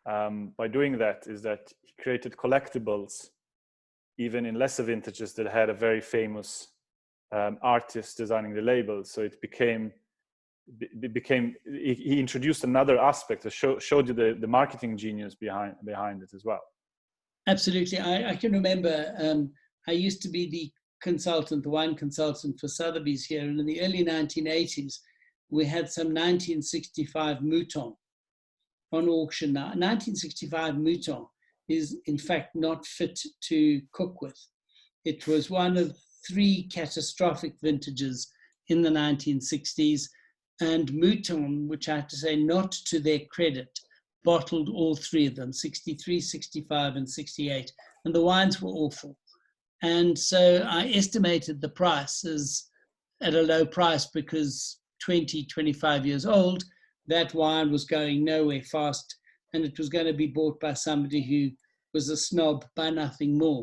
by doing that is that he created collectibles even in lesser vintages that had a very famous artist designing the label. So it became, he introduced another aspect that showed you the marketing genius behind it as well. Absolutely. I can remember I used to be the wine consultant for Sotheby's here, and in the early 1980s, we had some 1965 Mouton on auction. Now, 1965 Mouton is in fact not fit to cook with. It was one of 3 catastrophic vintages in the 1960s, and Mouton, which I have to say, not to their credit, bottled all 3 of them, 63, 65, and 68, and the wines were awful. And so I estimated the price as at a low price because 20, 25 years old, that wine was going nowhere fast, and it was going to be bought by somebody who was a snob by nothing more.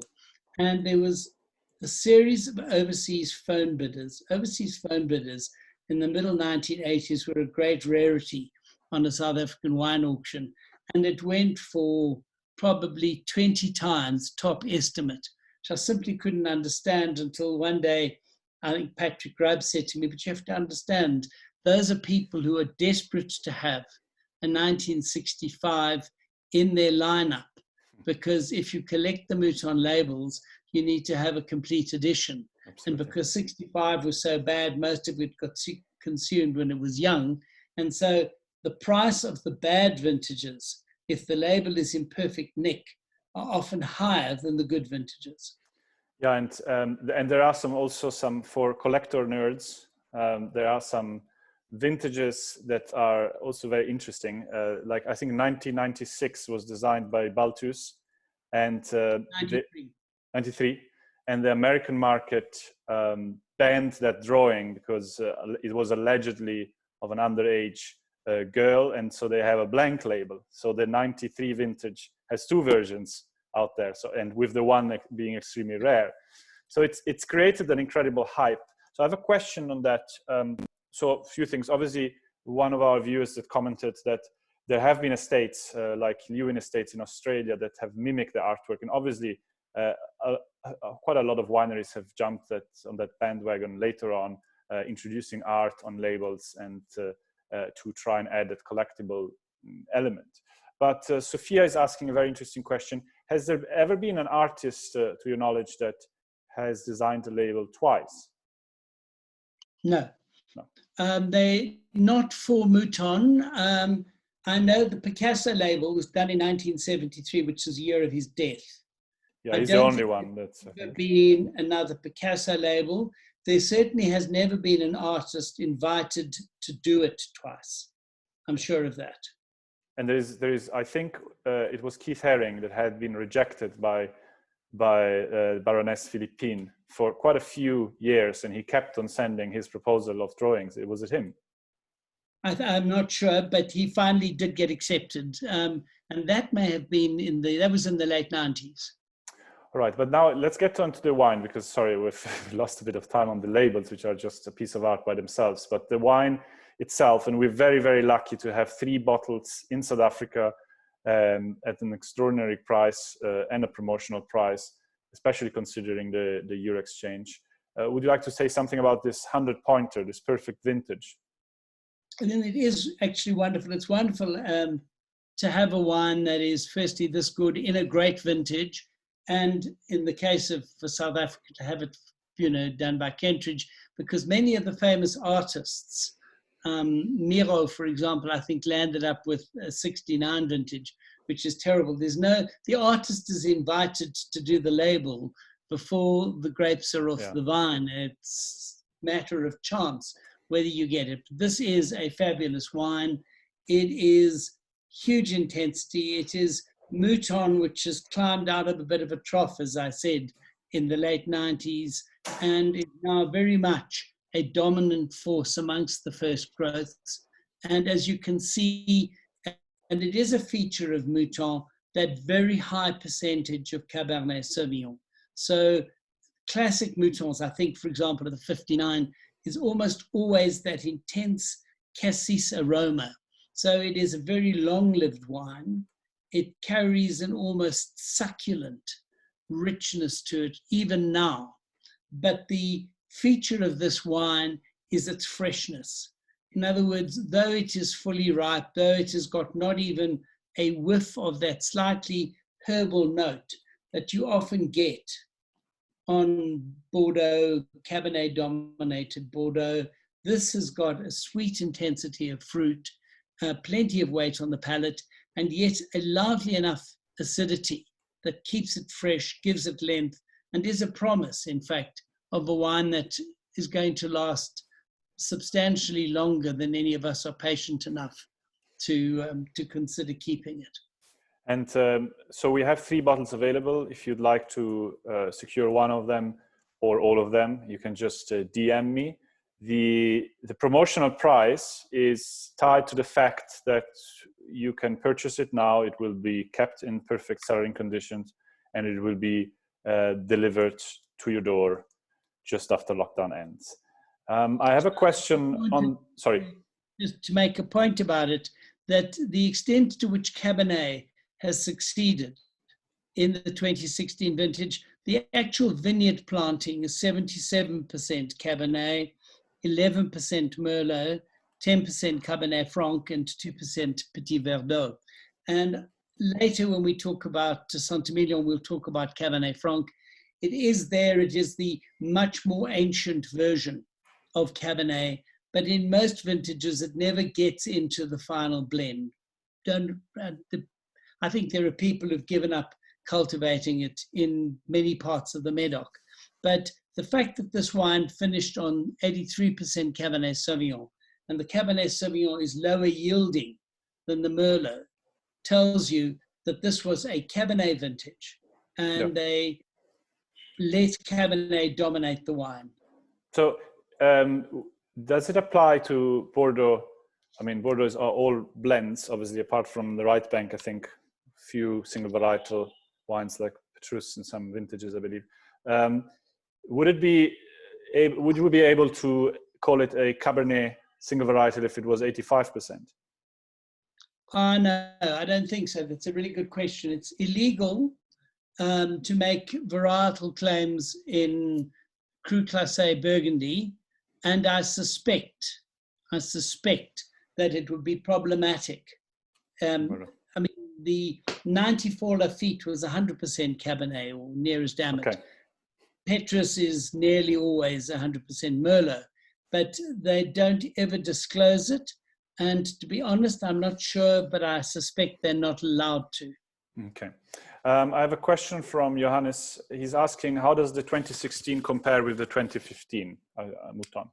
And there was a series of overseas phone bidders. Overseas phone bidders in the middle 1980s were a great rarity on a South African wine auction, and it went for probably 20 times top estimate, which I simply couldn't understand until one day, I think Patrick Grubb said to me, but you have to understand, those are people who are desperate to have a 1965 in their lineup, because if you collect the Mouton labels, you need to have a complete edition. Absolutely. And because 65 was so bad, most of it got consumed when it was young. And so the price of the bad vintages, if the label is in perfect nick, are often higher than the good vintages. Yeah, and there are some for collector nerds. There are some vintages that are also very interesting. Like I think 1996 was designed by Balthus, and 93, and the American market banned that drawing because it was allegedly of an underage girl, and so they have a blank label. So the 93 vintage has 2 versions out there, so, and with the one being extremely rare. So it's created an incredible hype. So I have a question on that. So a few things. Obviously, one of our viewers that commented that there have been estates like Lewin Estates in Australia that have mimicked the artwork, and obviously quite a lot of wineries have jumped on that bandwagon later on, introducing art on labels and to try and add that collectible element. But Sophia is asking a very interesting question. Has there ever been an artist, to your knowledge, that has designed a label twice? No. They not for Mouton. I know the Picasso label was done in 1973, which is the year of his death. Yeah, he's the only one that's been another Picasso label. There certainly has never been an artist invited to do it twice. I'm sure of that. And there is I think it was Keith Haring that had been rejected by Baroness Philippine for quite a few years, and he kept on sending his proposal of drawings. Was it him? I'm not sure, but he finally did get accepted, and that may have been that was in the late 90s. All right, but now let's get on to the wine, because sorry, we've lost a bit of time on the labels, which are just a piece of art by themselves. But the wine itself, and we're very, very lucky to have 3 bottles in South Africa at an extraordinary price and a promotional price, especially considering the euro exchange. Would you like to say something about this 100-pointer, this perfect vintage? And then it is actually wonderful. It's wonderful to have a wine that is firstly this good in a great vintage, and in the case of for South Africa to have it, done by Kentridge, because many of the famous artists, Miro, for example, I think landed up with a 69 vintage, which is terrible. The artist is invited to do the label before the grapes are off the vine. It's a matter of chance whether you get it. This is a fabulous wine. It is huge intensity. It is Mouton, which has climbed out of a bit of a trough, as I said, in the late 90s, and is now very much a dominant force amongst the first growths. And as you can see, and it is a feature of Mouton, that very high percentage of Cabernet Sauvignon. So classic Moutons, I think, for example, of the 59, is almost always that intense cassis aroma. So it is a very long-lived wine. It carries an almost succulent richness to it, even now. But the feature of this wine is its freshness. In other words, though it is fully ripe, though it has got not even a whiff of that slightly herbal note that you often get on Bordeaux, Cabernet-dominated Bordeaux, this has got a sweet intensity of fruit, plenty of weight on the palate, and yet a lively enough acidity that keeps it fresh, gives it length, and is a promise, in fact, of a wine that is going to last substantially longer than any of us are patient enough to consider keeping it. And so we have 3 bottles available. If you'd like to secure one of them or all of them, you can just DM me. The promotional price is tied to the fact that you can purchase it now. It will be kept in perfect cellaring conditions, and it will be delivered to your door just after lockdown ends. I have a question on, sorry. Just to make a point about it, that the extent to which Cabernet has succeeded in the 2016 vintage, the actual vineyard planting is 77% Cabernet, 11% Merlot, 10% Cabernet Franc, and 2% Petit Verdot. And later when we talk about Saint-Emilion, we'll talk about Cabernet Franc. It is there, it is the much more ancient version of Cabernet, but in most vintages, it never gets into the final blend. I think there are people who've given up cultivating it in many parts of the Medoc. But the fact that this wine finished on 83% Cabernet Sauvignon, and the Cabernet Sauvignon is lower yielding than the Merlot, tells you that this was a Cabernet vintage, and they let Cabernet dominate the wine. So does it apply to Bordeaux? I mean, Bordeaux are all blends, obviously, apart from the right bank, I think, few single varietal wines like Petrus and some vintages, I believe. Would you be able to call it a Cabernet single varietal if it was 85%? No, I don't think so. That's a really good question. It's illegal to make varietal claims in Cru Classé Burgundy, and I suspect that it would be problematic. I mean, the 94 Lafite was 100% Cabernet, or near as damn it. Okay. Petrus is nearly always 100% Merlot, but they don't ever disclose it. And to be honest, I'm not sure, but I suspect they're not allowed to. Okay. I have a question from Johannes. He's asking, how does the 2016 compare with the 2015? Mouton.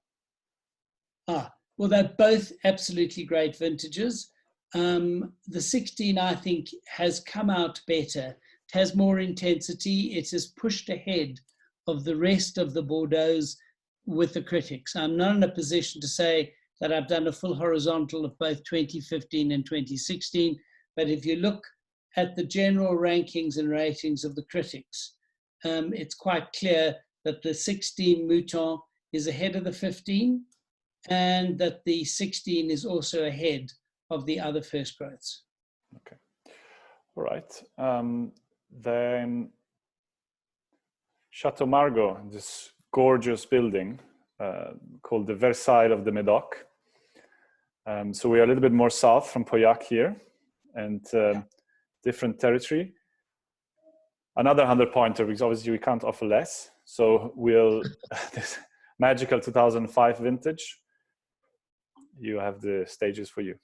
Well, they're both absolutely great vintages. The 16, I think, has come out better. It has more intensity. It is pushed ahead of the rest of the Bordeaux with the critics. I'm not in a position to say that I've done a full horizontal of both 2015 and 2016, but if you look at the general rankings and ratings of the critics, it's quite clear that the 16 Mouton is ahead of the 15, and that the 16 is also ahead of the other first growths. Okay, all right. Then Chateau Margot, this gorgeous building called the Versailles of the Medoc. So we are a little bit more south from Pauillac here, and different territory. Another 100-pointer, because obviously we can't offer less. So we'll, this magical 2005 vintage, you have the stages for you.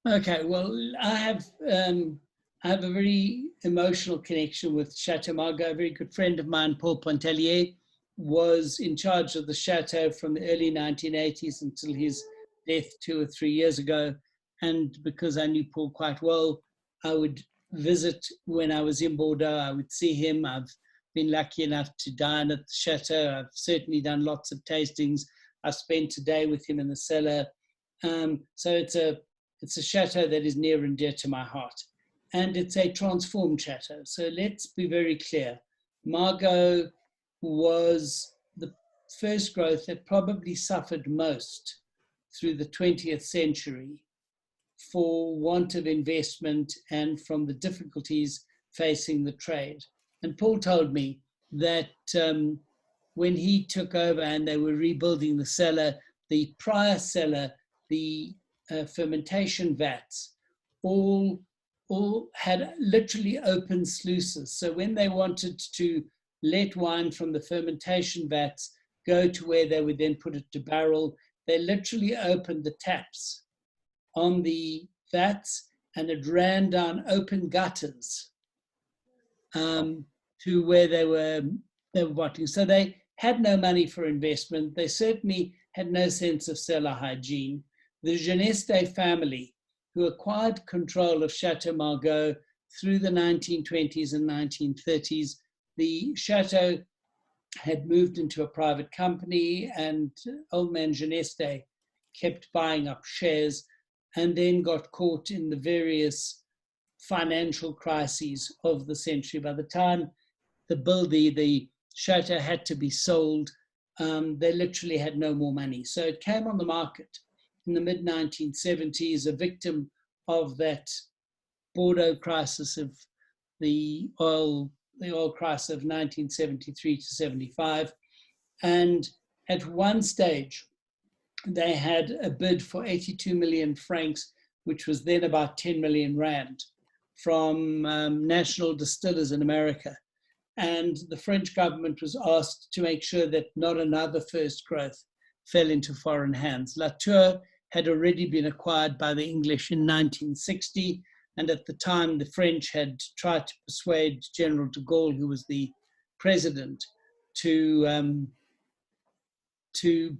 Okay, well, I have a very emotional connection with Chateau Margot. A very good friend of mine, Paul Pontellier, was in charge of the chateau from the early 1980s until his death 2 or 3 years ago. And because I knew Paul quite well, I would visit when I was in Bordeaux. I would see him. I've been lucky enough to dine at the chateau. I've certainly done lots of tastings. I spent a day with him in the cellar. So it's a chateau that is near and dear to my heart. And it's a transformed chateau. So let's be very clear. Margot was the first growth that probably suffered most through the 20th century for want of investment and from the difficulties facing the trade. And Paul told me that when he took over and they were rebuilding the cellar, the prior cellar, the fermentation vats, all had literally open sluices. So when they wanted to let wine from the fermentation vats go to where they would then put it to barrel, they literally opened the taps on the vats and it ran down open gutters to where they were bottling. So they had no money for investment. They certainly had no sense of cellar hygiene. The Geneste family, who acquired control of Chateau Margot through the 1920s and 1930s, the chateau had moved into a private company, and old man Geneste kept buying up shares and then got caught in the various financial crises of the century. By the time the chateau had to be sold, they literally had no more money. So it came on the market in the mid-1970s, a victim of that Bordeaux crisis of the oil crisis of 1973 to 75. And at one stage, they had a bid for 82 million francs, which was then about 10 million rand, from national distillers in America. And the French government was asked to make sure that not another first growth fell into foreign hands. Latour had already been acquired by the English in 1960. And at the time, the French had tried to persuade General de Gaulle, who was the president, to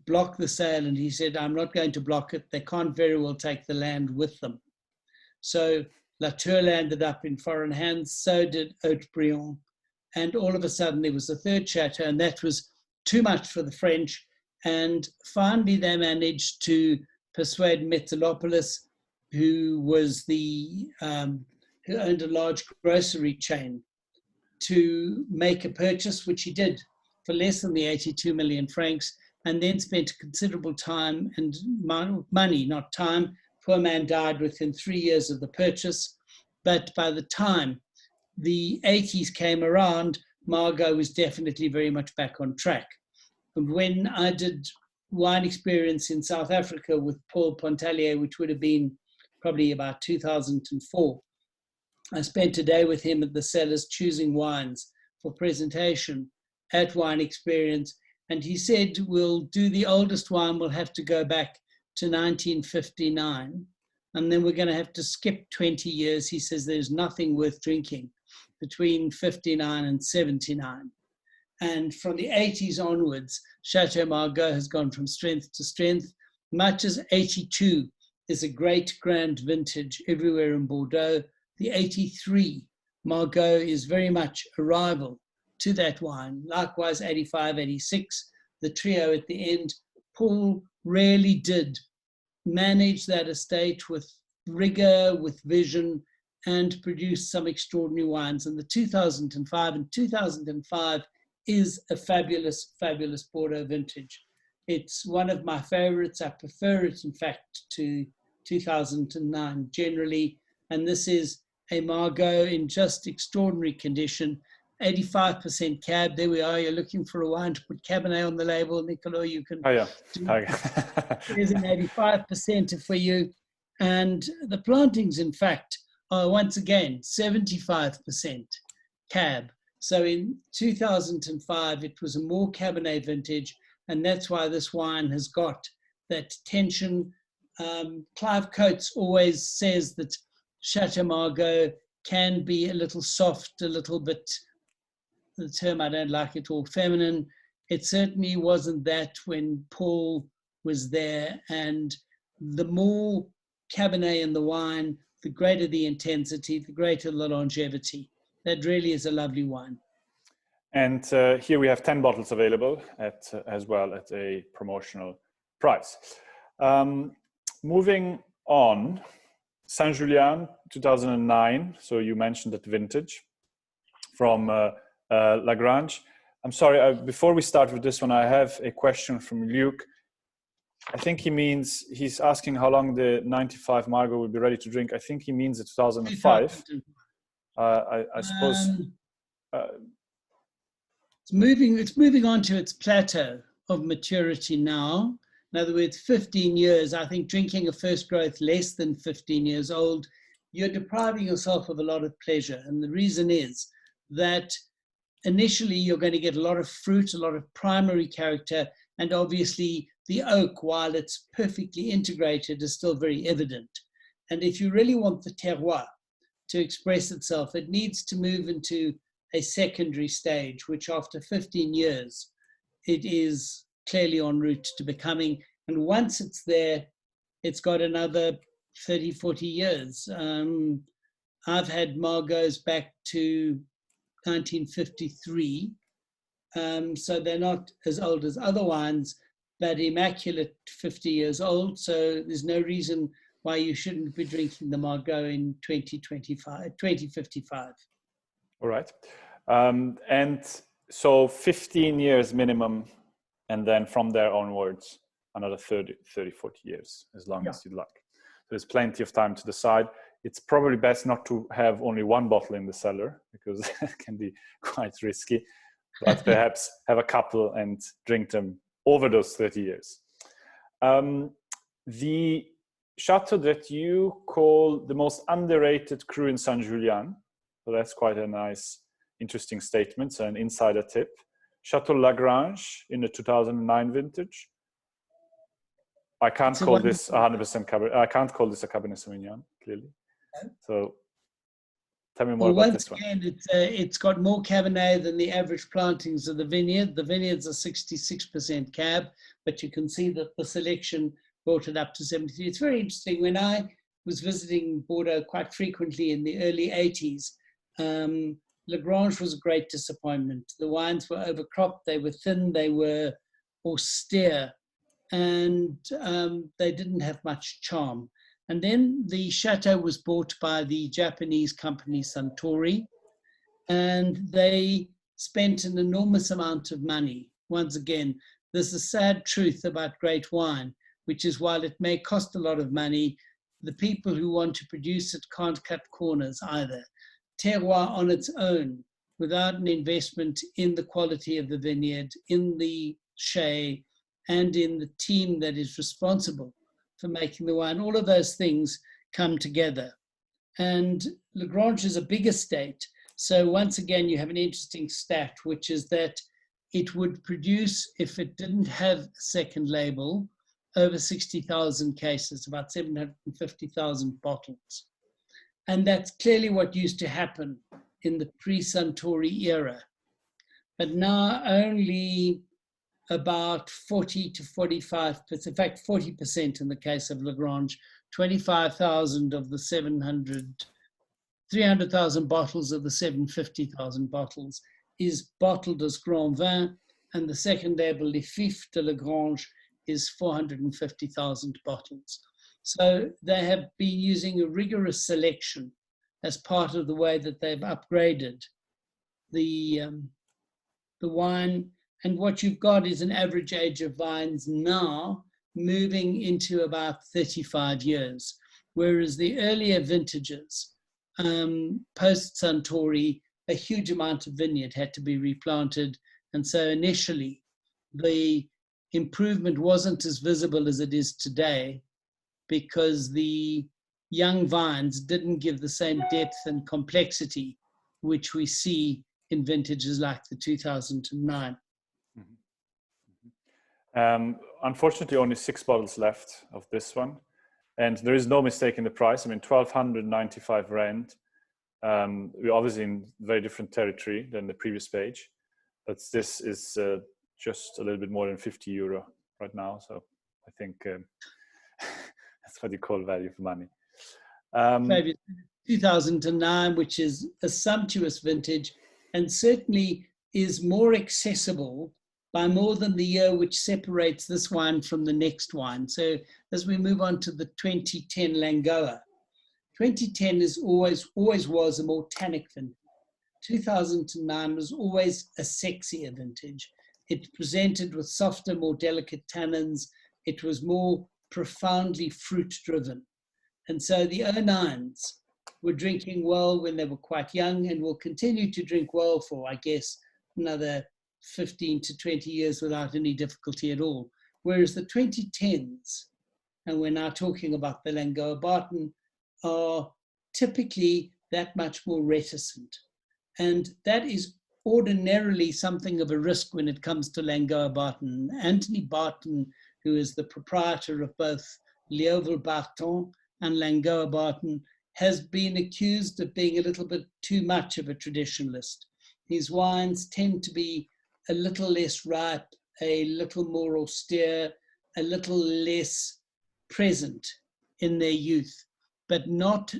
block the sale. And he said, I'm not going to block it. They can't very well take the land with them. So Latour landed up in foreign hands, so did Haute-Brion. And all of a sudden, there was a third chateau, and that was too much for the French. And finally, they managed to persuade Metalopolis, who was who owned a large grocery chain, to make a purchase, which he did for less than the 82 million francs, and then spent considerable time and money, not time. Poor man died within 3 years of the purchase. But by the time the 80s came around, Margot was definitely very much back on track. And when I did wine experience in South Africa with Paul Pontellier, which would have been probably about 2004, I spent a day with him at the cellars choosing wines for presentation at Wine Experience. And he said, we'll do the oldest wine, we'll have to go back to 1959. And then we're going to have to skip 20 years. He says there's nothing worth drinking between 59 and 79. And from the 80s onwards, Chateau Margot has gone from strength to strength, much as 82 is a great grand vintage everywhere in Bordeaux. The 83 Margot is very much a rival to that wine. Likewise, 85, 86, the trio at the end. Paul really did manage that estate with rigor, with vision, and produce some extraordinary wines. And the 2005 is a fabulous, fabulous Bordeaux vintage. It's one of my favorites. I prefer it, in fact, to 2009 generally. And this is a Margot in just extraordinary condition. 85% cab. There we are. You're looking for a wine to put Cabernet on the label. Nicolò, you can. Oh, yeah. There's an 85% for you. And the plantings, in fact, are once again 75% cab. So in 2005, it was a more Cabernet vintage, and that's why this wine has got that tension. Clive Coates always says that Chateau Margot can be a little soft, a little bit, the term I don't like at all, feminine. It certainly wasn't that when Paul was there. And the more Cabernet in the wine, the greater the intensity, the greater the longevity. That really is a lovely wine. And here we have 10 bottles available as well at a promotional price. Moving on, Saint Julian 2009. So you mentioned that vintage from Lagrange. I'm sorry, before we start with this one, I have a question from Luke. I think he's asking how long the 95 Margot will be ready to drink. I think he means 2005. I suppose. It's moving on to its plateau of maturity now. In other words, 15 years, I think drinking a first growth less than 15 years old, you're depriving yourself of a lot of pleasure. And the reason is that initially you're going to get a lot of fruit, a lot of primary character, and obviously the oak, while it's perfectly integrated, is still very evident. And if you really want the terroir to express itself, it needs to move into a secondary stage, which after 15 years, it is clearly en route to becoming. And once it's there, it's got another 30, 40 years. I've had Margaux back to 1953. So they're not as old as other wines, but immaculate 50 years old. So there's no reason why you shouldn't be drinking the Margot in 2055. All right. And so 15 years minimum, and then from there onwards, another 30, 40 years, as long as you'd like. There's plenty of time to decide. It's probably best not to have only one bottle in the cellar, because it can be quite risky, but perhaps have a couple and drink them over those 30 years. The chateau that you call the most underrated cru in Saint Julian, so that's quite a nice, interesting statement, so an insider tip. Chateau Lagrange in the 2009 vintage. I can't call this 100% Cabernet. I can't call this a Cabernet Sauvignon, clearly. So tell me more about this one. Once again, it's got more Cabernet than the average plantings of the vineyard. The vineyards are 66% Cab, but you can see that the selection brought it up to 73. It's very interesting. When I was visiting Bordeaux quite frequently in the early 80s, Lagrange was a great disappointment. The wines were overcropped, they were thin, they were austere, and they didn't have much charm. And then the chateau was bought by the Japanese company Suntory, and they spent an enormous amount of money. Once again, there's a sad truth about great wine, which is while it may cost a lot of money, the people who want to produce it can't cut corners either. Terroir on its own, without an investment in the quality of the vineyard, in the shea, and in the team that is responsible for making the wine, all of those things come together. And Lagrange is a big estate. So once again, you have an interesting stat, which is that it would produce, if it didn't have a second label, over 60,000 cases, about 750,000 bottles. And that's clearly what used to happen in the pre-Suntory era. But now only about 40 to 45%, in fact, 40% in the case of Lagrange, 25,000 of the 300,000 bottles of the 750,000 bottles is bottled as Grand Vin, and the second label, Les Fifs de Lagrange, is 450,000 bottles. So they have been using a rigorous selection as part of the way that they've upgraded the wine. And what you've got is an average age of vines now moving into about 35 years, whereas the earlier vintages, post-Suntory, a huge amount of vineyard had to be replanted. And so initially, the improvement wasn't as visible as it is today, because the young vines didn't give the same depth and complexity which we see in vintages like the 2009. Unfortunately, only 6 bottles left of this one, and there is no mistake in the price. I mean, 1,295 rand. We're obviously in very different territory than the previous page, but this is just a little bit more than 50 euro right now. So I think that's what you call value for money. 2009, which is a sumptuous vintage, and certainly is more accessible by more than the year which separates this wine from the next wine. So as we move on to the 2010 Langoa, 2010 is always was a more tannic vintage. 2009 was always a sexier vintage. It presented with softer, more delicate tannins. It was more profoundly fruit-driven. And so the 09s were drinking well when they were quite young, and will continue to drink well for, I guess, another 15 to 20 years without any difficulty at all. Whereas the 2010s, and we're now talking about the Langauer-Barton, are typically that much more reticent. And that is ordinarily something of a risk when it comes to Langauer-Barton. Anthony Barton, who is the proprietor of both Léoville-Barton and Langauer-Barton, has been accused of being a little bit too much of a traditionalist. His wines tend to be a little less ripe, a little more austere, a little less present in their youth, but not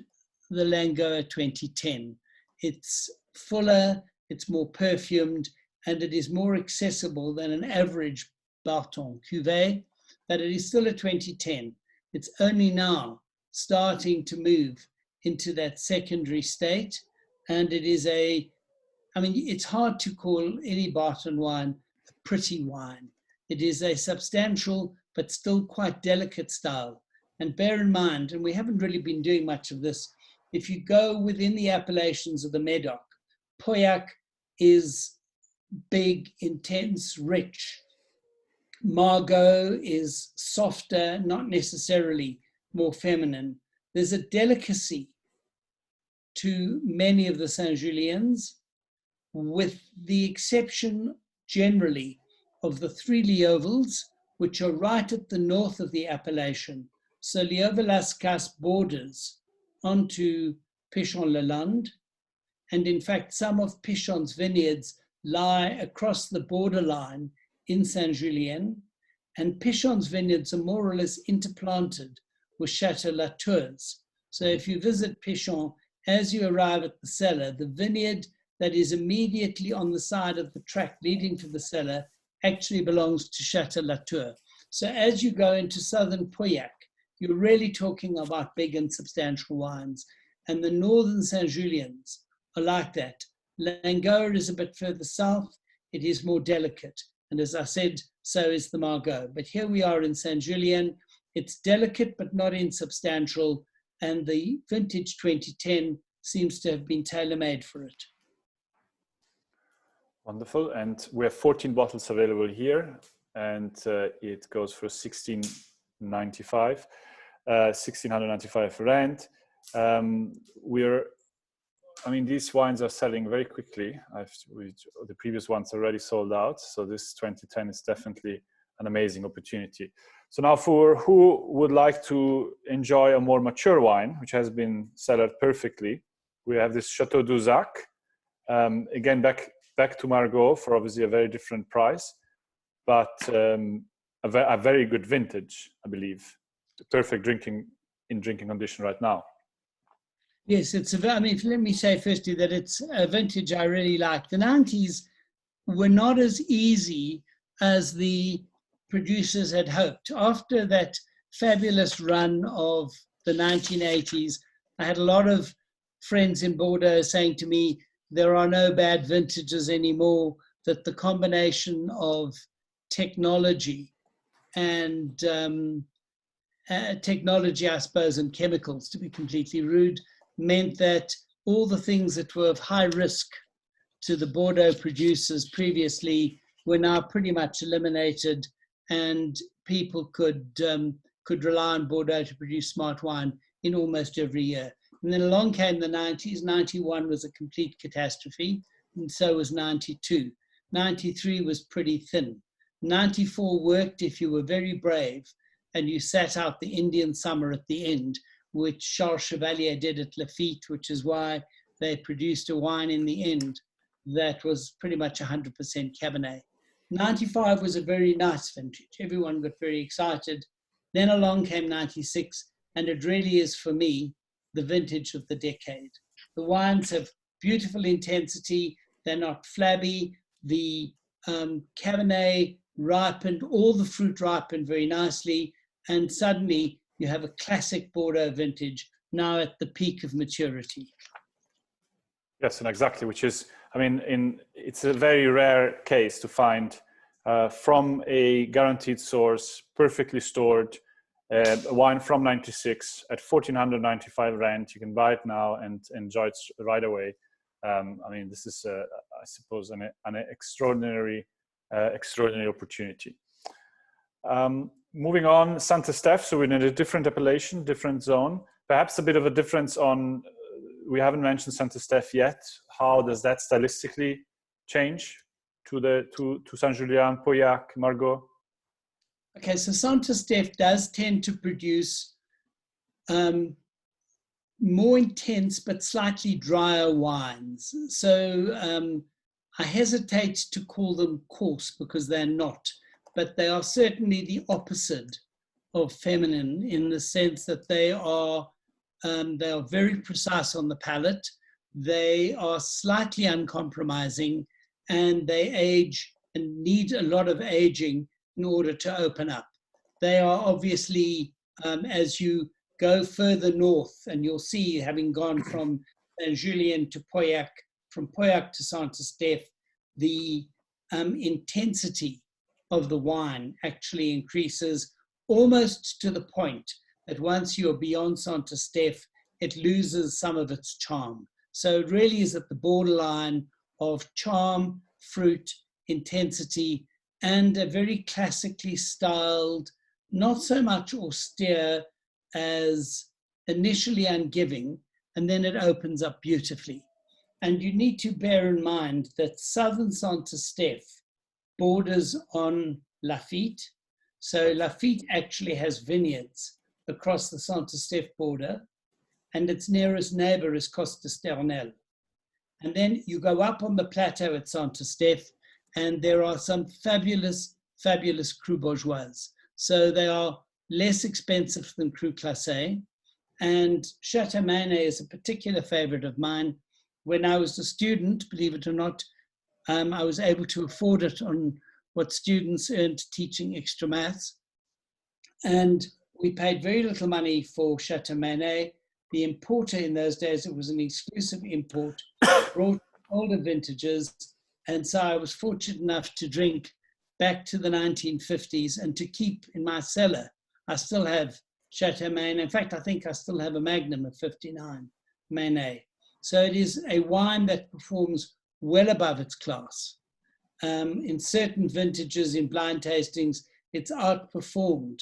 the Langauer 2010. It's fuller, it's more perfumed, and it is more accessible than an average Barton cuvée, but it is still a 2010. It's only now starting to move into that secondary state, and it is it's hard to call any Barton wine a pretty wine. It is a substantial but still quite delicate style. And bear in mind, and we haven't really been doing much of this, if you go within the appellations of the Médoc, Pauillac is big, intense, rich. Margot is softer, not necessarily more feminine. There's a delicacy to many of the Saint-Juliens, with the exception generally of the three Léovilles, which are right at the north of the appellation. So Léoville-Las-Casses borders onto Pichon-Lalande, and in fact some of Pichon's vineyards lie across the borderline in Saint-Julien, and Pichon's vineyards are more or less interplanted with Chateau Latour's. So if you visit Pichon, as you arrive at the cellar, the vineyard that is immediately on the side of the track leading to the cellar actually belongs to Chateau Latour. So as you go into southern Pauillac, you're really talking about big and substantial wines. And the northern Saint-Juliens are like that. Langauer is a bit further south. It is more delicate. And as I said, so is the Margot. But here we are in Saint-Julien. It's delicate, but not insubstantial. And the vintage 2010 seems to have been tailor-made for it. Wonderful. And we have 14 bottles available here. And it goes for 1,695 rand. These wines are selling very quickly. The previous ones already sold out. So this 2010 is definitely an amazing opportunity. So now for who would like to enjoy a more mature wine, which has been cellared perfectly, we have this Chateau d'Uzac. Again, back to Margot for obviously a very different price, but a very good vintage, I believe. Perfect drinking condition right now. Yes, let me say firstly that it's a vintage I really like. The 90s were not as easy as the producers had hoped. After that fabulous run of the 1980s, I had a lot of friends in Bordeaux saying to me, there are no bad vintages anymore, that the combination of technology and technology, I suppose, and chemicals, to be completely rude, meant that all the things that were of high risk to the Bordeaux producers previously were now pretty much eliminated, and people could rely on Bordeaux to produce smart wine in almost every year. And then along came the 90s. 91 was a complete catastrophe, and so was 92. 93 was pretty thin. 94 worked if you were very brave and you sat out the Indian summer at the end, which Charles Chevalier did at Lafite, which is why they produced a wine in the end that was pretty much 100% Cabernet. 95 was a very nice vintage. Everyone got very excited. Then along came 96, and it really is, for me, the vintage of the decade. The wines have beautiful intensity. They're not flabby. The Cabernet ripened, all the fruit ripened very nicely, and suddenly you have a classic Bordeaux vintage now at the peak of maturity. Yes, and exactly, which is, it's a very rare case to find from a guaranteed source, perfectly stored, a wine from 96 at 1,495 rand. You can buy it now and enjoy it right away. This is I suppose, an extraordinary opportunity. Moving on, Saint-Estèphe, so we're in a different appellation, different zone. Perhaps a bit of a difference on, we haven't mentioned Saint-Estèphe yet. How does that stylistically change to Saint-Julien, Pauillac, Margot? Okay, so Saint-Estèphe does tend to produce more intense but slightly drier wines. So I hesitate to call them coarse because they're not, but they are certainly the opposite of feminine in the sense that they are very precise on the palate. They are slightly uncompromising, and they age and need a lot of aging in order to open up. They are obviously, as you go further north, and you'll see, having gone from Julian to Pauillac, from Pauillac to Saint-Estèphe, the intensity of the wine actually increases almost to the point that once you're beyond Saint-Estèphe, it loses some of its charm. So it really is at the borderline of charm, fruit, intensity, and a very classically styled, not so much austere as initially ungiving, and then it opens up beautifully. And you need to bear in mind that southern Saint-Estèphe borders on Lafite. So Lafite actually has vineyards across the Saint-Estèphe border, and its nearest neighbor is Coste-Sternel. And then you go up on the plateau at Saint-Estèphe, and there are some fabulous, fabulous Cru Bourgeois. So they are less expensive than Cru Classé. And Chateau Margot is a particular favorite of mine. When I was a student, believe it or not, I was able to afford it on what students earned teaching extra maths. And we paid very little money for Chateau Margot. The importer in those days, it was an exclusive import, brought older vintages. And so I was fortunate enough to drink back to the 1950s and to keep in my cellar. I still have Chateau Margot. In fact, I think I still have a Magnum of 59 Margot. So it is a wine that performs well above its class. In certain vintages, in blind tastings, it's outperformed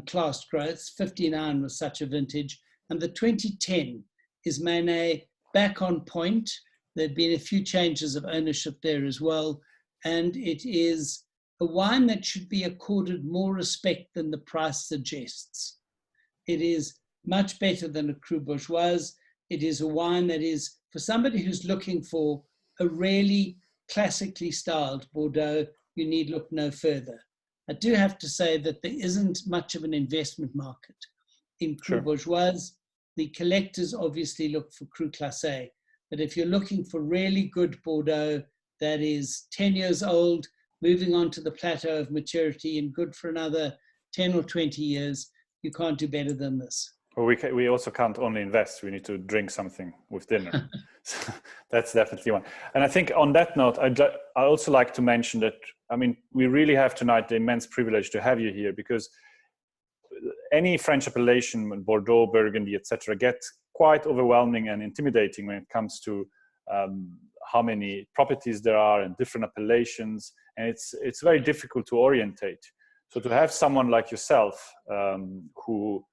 class growths. 59 was such a vintage. And the 2010 is Margot back on point. There've been a few changes of ownership there as well. And it is a wine that should be accorded more respect than the price suggests. It is much better than a Cru Bourgeois. It is a wine that is, for somebody who's looking for a really classically styled Bordeaux, you need look no further. I do have to say that there isn't much of an investment market in Cru Bourgeois. The collectors obviously look for Cru Classé, but if you're looking for really good Bordeaux that is 10 years old, moving on to the plateau of maturity and good for another 10 or 20 years, you can't do better than this. Well, we also can't only invest, we need to drink something with dinner. So that's definitely one. And I think on that note, I'd also like to mention that, I mean, we really have tonight the immense privilege to have you here, because any French appellation, Bordeaux, Burgundy, etc., gets quite overwhelming and intimidating when it comes to how many properties there are and different appellations, and it's very difficult to orientate. So to have someone like yourself who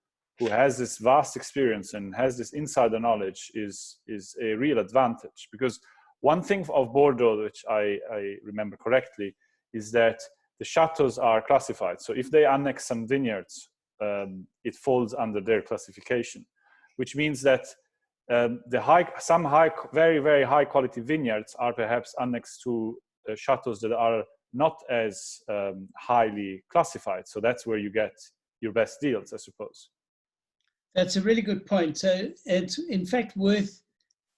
has this vast experience and has this insider knowledge is a real advantage. Because one thing of Bordeaux, which I remember correctly, is that the chateaus are classified. So if they annex some vineyards, it falls under their classification, which means that some very, very high quality vineyards are perhaps annexed to chateaus that are not as highly classified. So that's where you get your best deals, I suppose. That's a really good point. So it's in fact worth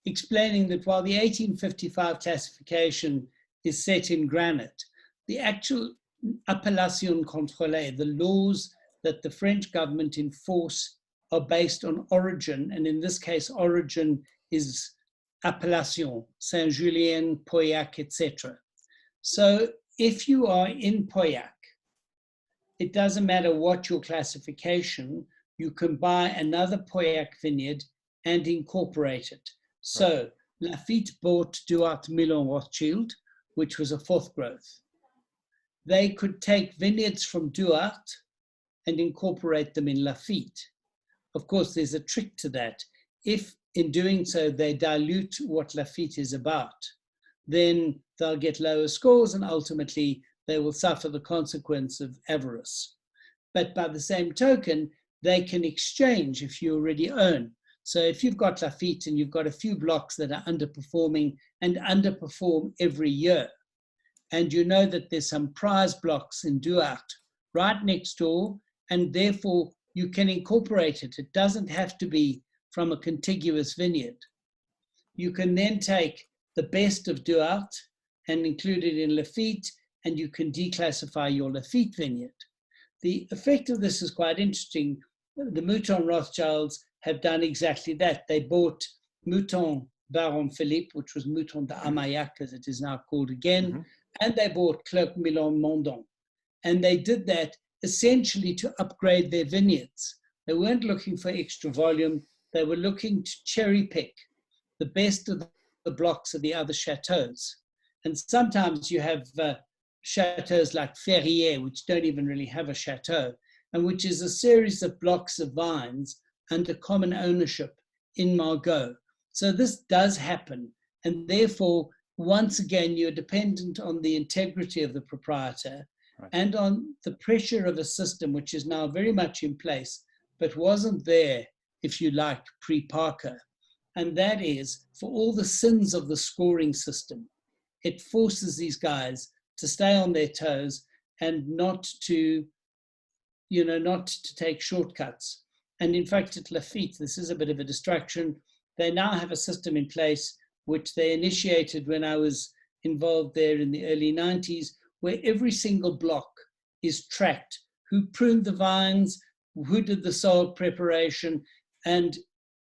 explaining that while the 1855 classification is set in granite, the actual appellation contrôlée, the laws that the French government enforce, are based on origin. And in this case, origin is appellation, Saint-Julien, Pauillac, etc. So if you are in Pauillac, it doesn't matter what your classification, you can buy another Pauillac vineyard and incorporate it. So Lafite bought Duart Milon Rothschild, which was a fourth growth. They could take vineyards from Duart and incorporate them in Lafite. Of course, there's a trick to that. If in doing so they dilute what Lafite is about, then they'll get lower scores and ultimately they will suffer the consequence of avarice. But by the same token, they can exchange if you already own. So if you've got Lafite and you've got a few blocks that are underperforming and underperform every year, and you know that there's some prize blocks in Duart right next door, and therefore you can incorporate it. It doesn't have to be from a contiguous vineyard. You can then take the best of Duart and include it in Lafite, and you can declassify your Lafite vineyard. The effect of this is quite interesting. The Mouton Rothschilds have done exactly that. They bought Mouton Baron Philippe, which was Mouton de Amaillac, as it is now called again, and they bought Clerc Milon Mondon. And they did that essentially to upgrade their vineyards. They weren't looking for extra volume. They were looking to cherry pick the best of the blocks of the other chateaus. And sometimes you have chateaus like Ferrier, which don't even really have a chateau, and which is a series of blocks of vines under common ownership in Margot. So this does happen. And therefore, once again, you're dependent on the integrity of the proprietor and on the pressure of a system which is now very much in place, but wasn't there, if you like, pre-Parker. And that is, for all the sins of the scoring system, it forces these guys to stay on their toes and not to take shortcuts. And in fact, at Lafite, this is a bit of a distraction. They now have a system in place which they initiated when I was involved there in the early 90s, where every single block is tracked. Who pruned the vines, who did the soil preparation, and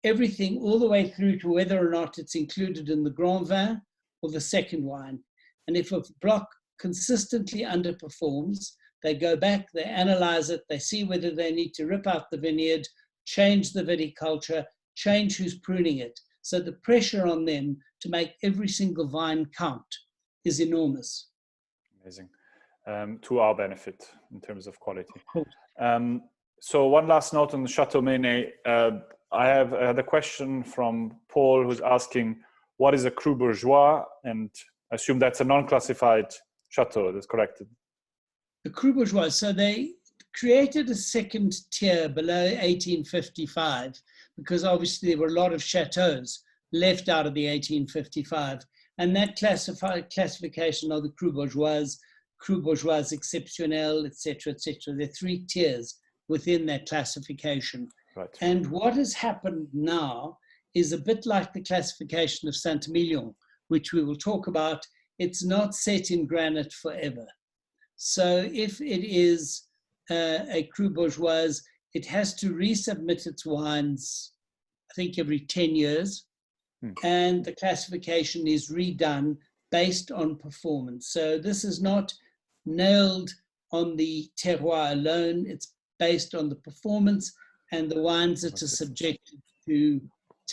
everything all the way through to whether or not it's included in the Grand Vin or the second wine. And if a block consistently underperforms, they go back, they analyze it, they see whether they need to rip out the vineyard, change the viticulture, change who's pruning it. So the pressure on them to make every single vine count is enormous. Amazing. To our benefit in terms of quality. So one last note on the Chateau Menet. I had a question from Paul who's asking, what is a Cru Bourgeois? And I assume that's a non-classified chateau, that's correct? The Cru Bourgeois, so they created a second tier below 1855 because obviously there were a lot of chateaus left out of the 1855. And that classification of the Cru Bourgeois Exceptionnel, etc., etc. There are three tiers within that classification. Right. And what has happened now is a bit like the classification of Saint-Emilion, which we will talk about. It's not set in granite forever. So if it is a Cru Bourgeois, it has to resubmit its wines, I think, every 10 years. And the classification is redone based on performance. So this is not nailed on the terroir alone. It's based on the performance and the wines that are subjected to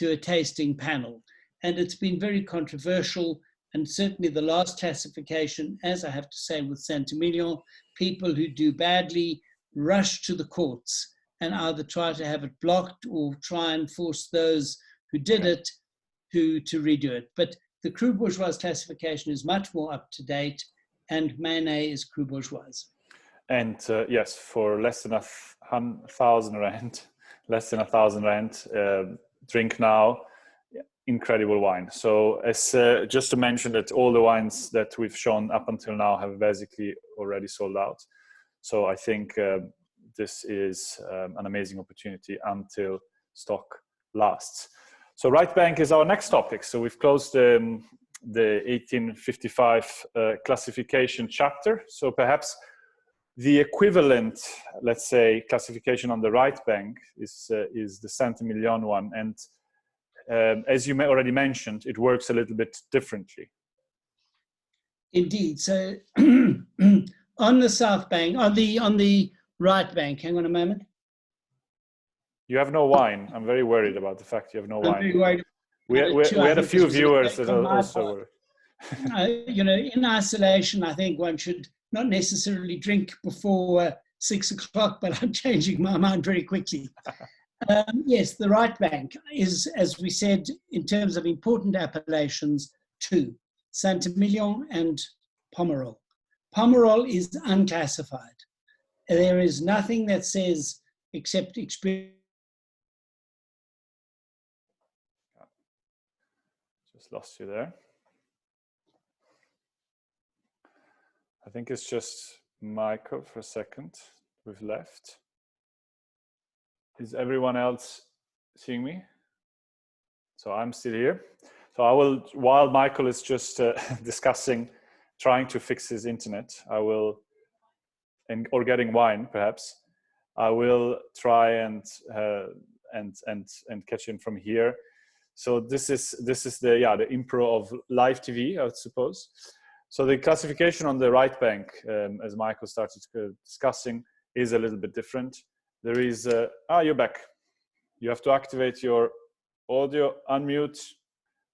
a tasting panel. And it's been very controversial. And certainly the last classification, as I have to say with Saint-Emilion, people who do badly rush to the courts and either try to have it blocked or try and force those who did it to redo it. But the Cru Bourgeois classification is much more up to date, and Menet is Cru Bourgeois. And yes, for less than 1,000 rand, drink now, incredible wine. So as just to mention that all the wines that we've shown up until now have basically already sold out. So I think this is an amazing opportunity until stock lasts. So right bank is our next topic. So we've closed the 1855 classification chapter. So perhaps the equivalent, let's say, classification on the right bank is the Saint-Emilion one. And as you may already mentioned, it works a little bit differently. Indeed. So on the south bank, on the right bank, hang on a moment. You have no wine. I'm very worried about the fact you have no wine. I'm very worried. We had a few viewers that also were. In isolation, I think one should not necessarily drink before 6 o'clock, but I'm changing my mind very quickly. Yes, the right bank is, as we said, in terms of important appellations, two, Saint-Emilion and Pomerol. Pomerol is unclassified. There is nothing that says except experience. Just lost you there. I think it's just Michael for a second. We've left. Is everyone else seeing me? So I'm still here. So I will, while Michael is just discussing, trying to fix his internet, I will, or getting wine perhaps, I will try and catch him from here. So this is the impro of live TV, I would suppose. So the classification on the right bank, as Michael started discussing, is a little bit different. There is you're back. You have to activate your audio, unmute.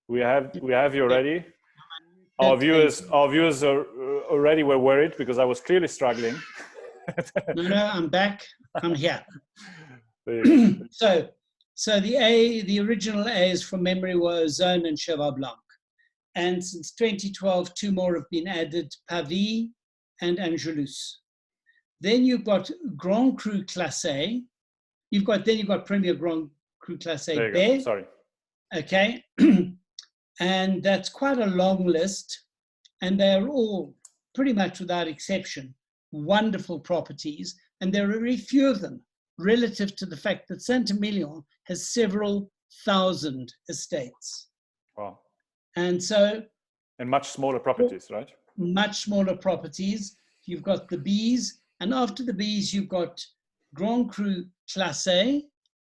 We have you already. Our viewers are already were worried because I was clearly struggling. No, I'm back. I'm here. So the original A's from memory were Zone and Cheval Blanc. And since 2012, two more have been added, Pavie and Angelus. Then you've got Grand Cru Classé. You've got Premier Grand Cru Classé. There you go. Sorry. Okay. And that's quite a long list. And they're all, pretty much without exception, wonderful properties. And there are very few of them relative to the fact that Saint-Emilion has several thousand estates. Wow. And so... And much smaller properties, right? Much smaller properties. You've got the B's. And after the B's, you've got Grand Cru Classé,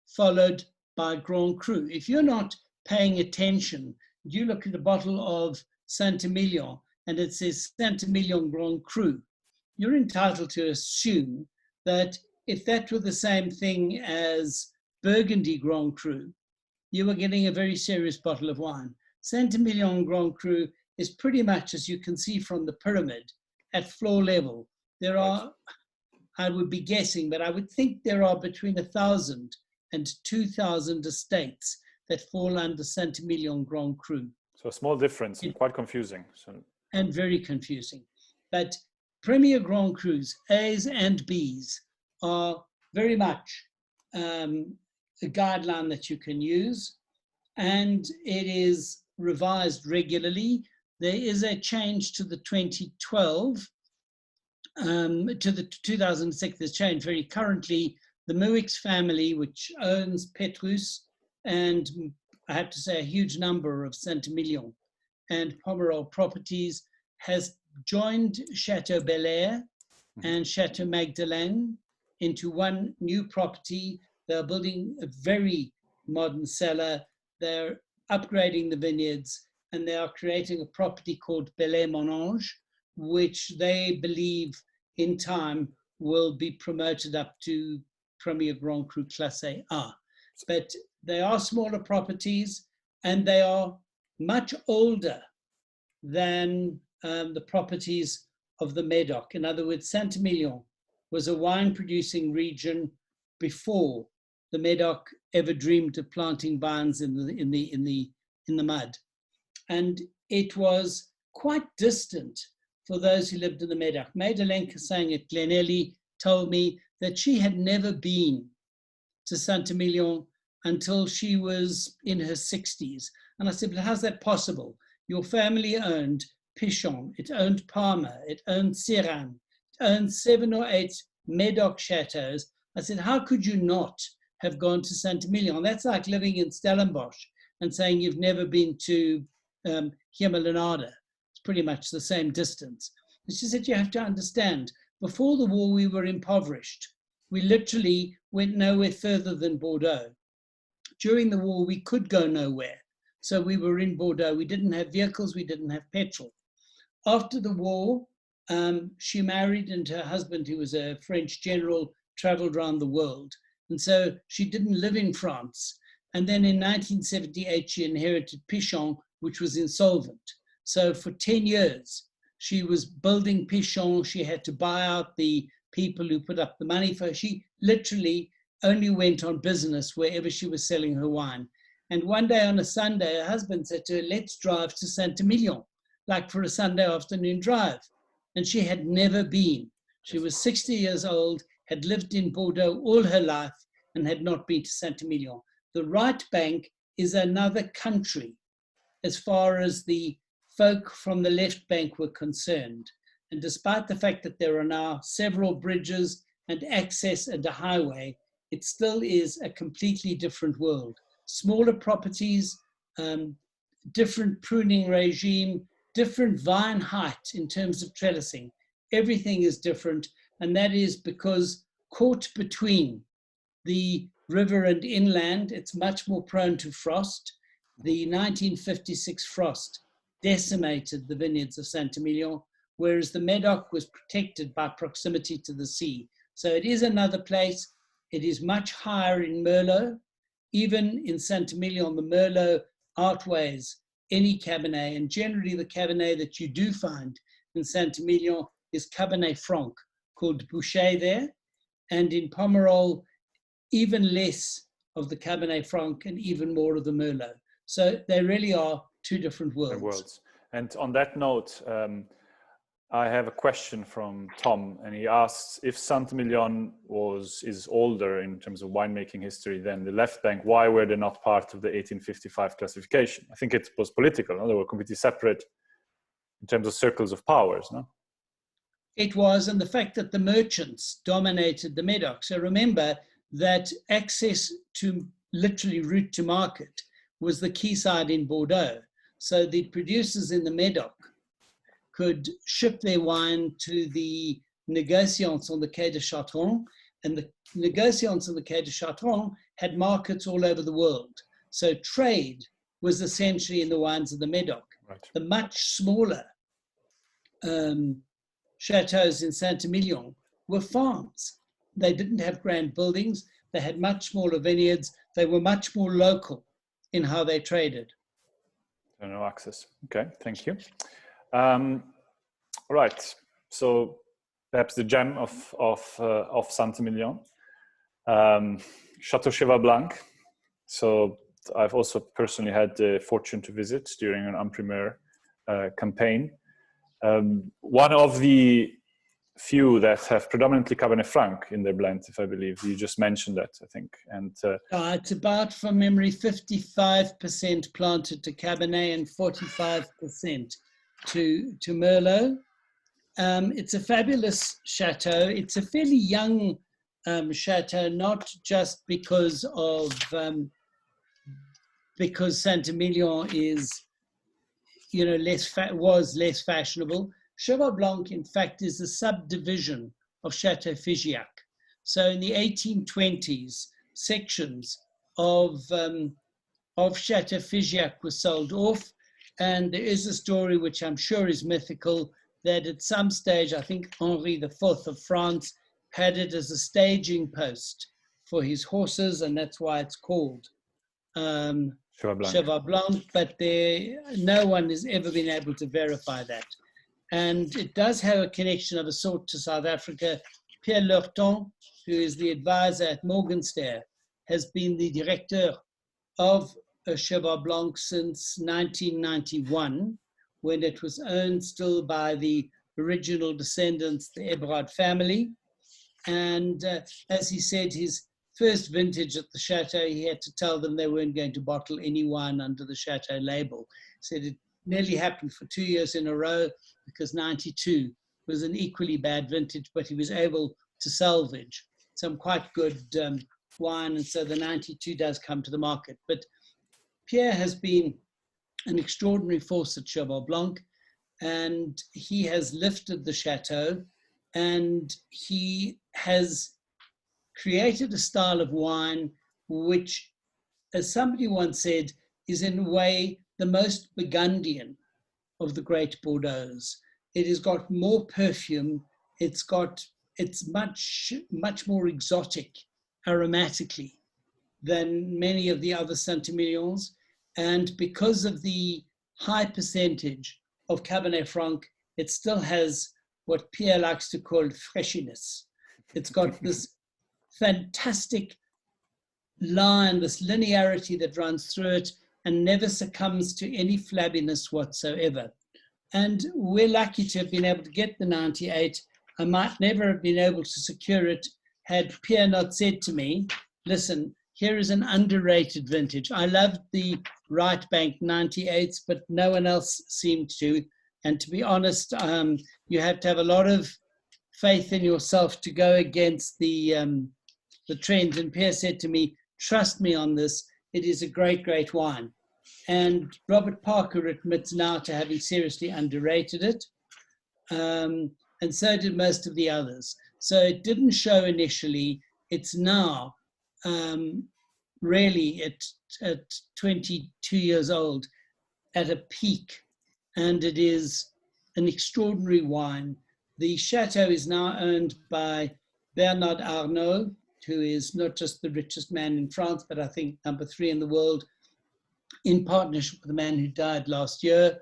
followed by Grand Cru. If you're not paying attention, you look at a bottle of Saint-Emilion and it says Saint-Emilion Grand Cru, you're entitled to assume that if that were the same thing as Burgundy Grand Cru, you were getting a very serious bottle of wine. Saint-Emilion Grand Cru is pretty much, as you can see from the pyramid, at floor level. There are, I would be guessing, but I would think there are between 1,000 and 2,000 estates that fall under Saint-Emilion Grand Cru. So a small difference, and quite confusing. And very confusing. But Premier Grand Crus, A's and B's, are very much a guideline that you can use, and it is revised regularly. There is a change to the 2012, to the 2006, there's change very currently. The Muix family, which owns Petrus, and I have to say a huge number of Saint-Emilion and Pomerol properties, has joined Chateau Belair and Chateau Magdelaine into one new property. They're building a very modern cellar. They're upgrading the vineyards, and they are creating a property called Belair Monange, which they believe in time will be promoted up to Premier Grand Cru Classé A. But they are smaller properties, and they are much older than the properties of the Médoc. In other words, Saint-Emilion was a wine-producing region before the Médoc ever dreamed of planting vines in the mud, and it was quite distant for those who lived in the Médoc. Madeleine Cassang at Glenelly told me that she had never been to Saint-Emilion until she was in her 60s. And I said, but how's that possible? Your family owned Pichon, it owned Parma, it owned Siran, it owned 7 or 8 Médoc chateaus. I said, how could you not have gone to Saint-Emilion? That's like living in Stellenbosch and saying you've never been to Hemelanada. It's pretty much the same distance. And she said, you have to understand, before the war, we were impoverished. We literally went nowhere further than Bordeaux. During the war, we could go nowhere. So we were in Bordeaux. We didn't have vehicles. We didn't have petrol. After the war, she married, and her husband, who was a French general, traveled around the world. And so she didn't live in France. And then in 1978, she inherited Pichon, which was insolvent. So for 10 years, she was building Pichon. She had to buy out the people who put up the money for her. She literally only went on business wherever she was selling her wine. And one day on a Sunday, her husband said to her, let's drive to Saint-Emilion, like for a Sunday afternoon drive. And she had never been. She was 60 years old, had lived in Bordeaux all her life, and had not been to Saint-Emilion. The right bank is another country as far as the folk from the left bank were concerned. And despite the fact that there are now several bridges and access and a highway, it still is a completely different world. Smaller properties, different pruning regime, different vine height in terms of trellising. Everything is different, and that is because caught between the river and inland, it's much more prone to frost. The 1956 frost decimated the vineyards of Saint-Emilion, whereas the Medoc was protected by proximity to the sea. So it is another place. It is much higher in Merlot. Even in Saint-Emilion, the Merlot outweighs any Cabernet, and generally the Cabernet that you do find in Saint-Emilion is Cabernet Franc, called Boucher there, and in Pomerol, even less of the Cabernet Franc and even more of the Merlot. So they really are two different worlds. And on that note, I have a question from Tom, and he asks if Saint-Emilion is older in terms of winemaking history than the left bank, why were they not part of the 1855 classification? I think it was political, no? They were completely separate in terms of circles of powers, no? It was, and the fact that the merchants dominated the Medoc. So remember that access to literally route to market was the key side in Bordeaux. So the producers in the Medoc could ship their wine to the negociants on the Quai de Chartron, and the negociants on the Quai de Chartron had markets all over the world. So trade was essentially in the wines of the Medoc. Right. The much smaller chateaux in Saint-Emilion were farms. They didn't have grand buildings. They had much smaller vineyards. They were much more local in how they traded. No access. Okay, thank you. Right. So perhaps the gem of Saint-Emilion, Chateau Cheval Blanc. So I've also personally had the fortune to visit during an en-primeur campaign. One of the few that have predominantly Cabernet Franc in their blend, if I believe. You just mentioned that, I think. And it's about, from memory, 55% planted to Cabernet and 45% to Merlot. It's a fabulous chateau. It's a fairly young chateau, not just because Saint-Emilion is, was less fashionable. Cheval Blanc, in fact, is a subdivision of Chateau Figeac. So in the 1820s, sections of Chateau Figeac were sold off. And there is a story, which I'm sure is mythical, that at some stage, I think Henri IV of France had it as a staging post for his horses, and that's why it's called Cheval Blanc, but no one has ever been able to verify that. And it does have a connection of a sort to South Africa. Pierre Lurton, who is the advisor at Morgenstern, has been the director of Cheval Blanc since 1991, when it was owned still by the original descendants, the Eberhard family. And as he said, his first vintage at the Chateau, he had to tell them they weren't going to bottle any wine under the Chateau label. He said it nearly happened for 2 years in a row, because 92 was an equally bad vintage, but he was able to salvage some quite good wine. And so the 92 does come to the market. But Pierre has been an extraordinary force at Cheval Blanc, and he has lifted the chateau, and he has created a style of wine which, as somebody once said, is in a way the most Burgundian of the great Bordeaux. It has got more perfume. It's much more exotic aromatically than many of the other Saint-Emilions. And because of the high percentage of Cabernet Franc, it still has what Pierre likes to call freshiness. It's got this fantastic line, this linearity that runs through it and never succumbs to any flabbiness whatsoever. And we're lucky to have been able to get the 98. I might never have been able to secure it had Pierre not said to me, listen, here is an underrated vintage. I loved the Right Bank 98s, but no one else seemed to. And to be honest, you have to have a lot of faith in yourself to go against the trend. And Pierre said to me, trust me on this. It is a great, great wine. And Robert Parker admits now to having seriously underrated it. And so did most of the others. So it didn't show initially. It's now really at 22 years old at a peak. And it is an extraordinary wine. The chateau is now owned by Bernard Arnault, who is not just the richest man in France, but I think number 3 in the world, in partnership with the man who died last year.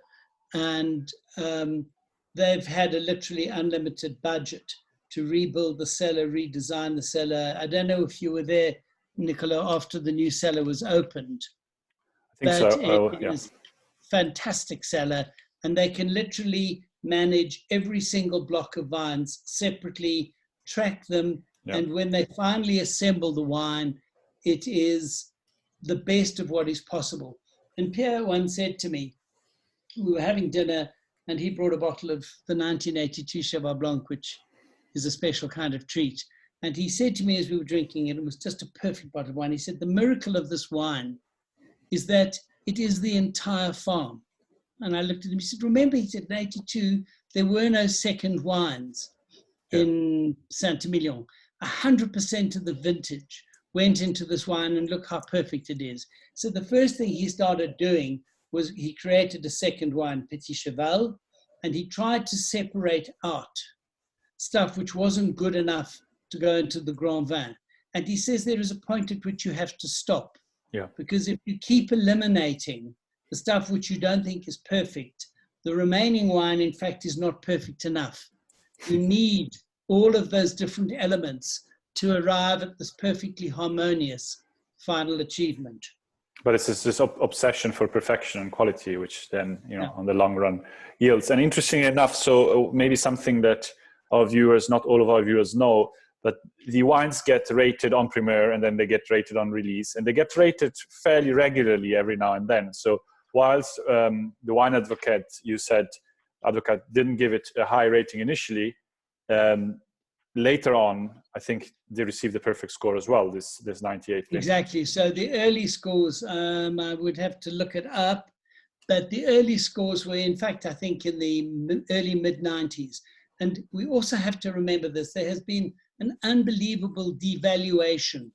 And they've had a literally unlimited budget to rebuild the cellar, redesign the cellar. I don't know if you were there, Nicolò, after the new cellar was opened. I think so. It is fantastic cellar, and they can literally manage every single block of vines separately, track them, and when they finally assemble the wine, it is the best of what is possible. And Pierre once said to me, we were having dinner, and he brought a bottle of the 1982 Cheval Blanc, which is a special kind of treat. And he said to me as we were drinking it, it was just a perfect bottle of wine. He said, the miracle of this wine is that it is the entire farm. And I looked at him, he said, remember, he said, in 82, there were no second wines in Saint-Emilion. 100% of the vintage went into this wine, and look how perfect it is. So the first thing he started doing was he created a second wine, Petit Cheval, and he tried to separate out stuff which wasn't good enough to go into the Grand Vin. And he says there is a point at which you have to stop. Because if you keep eliminating the stuff which you don't think is perfect, the remaining wine, in fact, is not perfect enough. You need all of those different elements to arrive at this perfectly harmonious final achievement. But it's this obsession for perfection and quality, which then, on the long run yields. And interestingly enough, so maybe something that our viewers, not all of our viewers know, but the wines get rated on premiere and then they get rated on release, and they get rated fairly regularly every now and then. So whilst the wine advocate, you said, advocate didn't give it a high rating initially, later on, I think they received the perfect score as well, this 98. Exactly. So the early scores, I would have to look it up, but the early scores were, in fact, I think in the early mid-90s. And we also have to remember this. There has been an unbelievable devaluation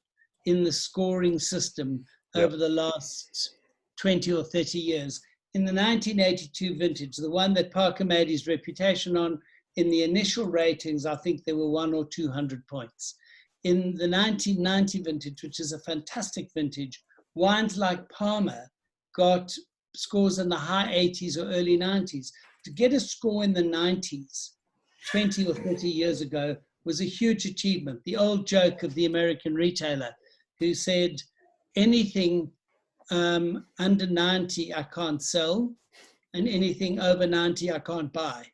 in the scoring system over the last 20 or 30 years. In the 1982 vintage, the one that Parker made his reputation on, in the initial ratings, I think there were 100 or 200 points. In the 1990 vintage, which is a fantastic vintage, wines like Parma got scores in the high 80s or early 90s. To get a score in the 90s, 20 or 30 years ago, was a huge achievement. The old joke of the American retailer who said, anything under 90 I can't sell, and anything over 90 I can't buy.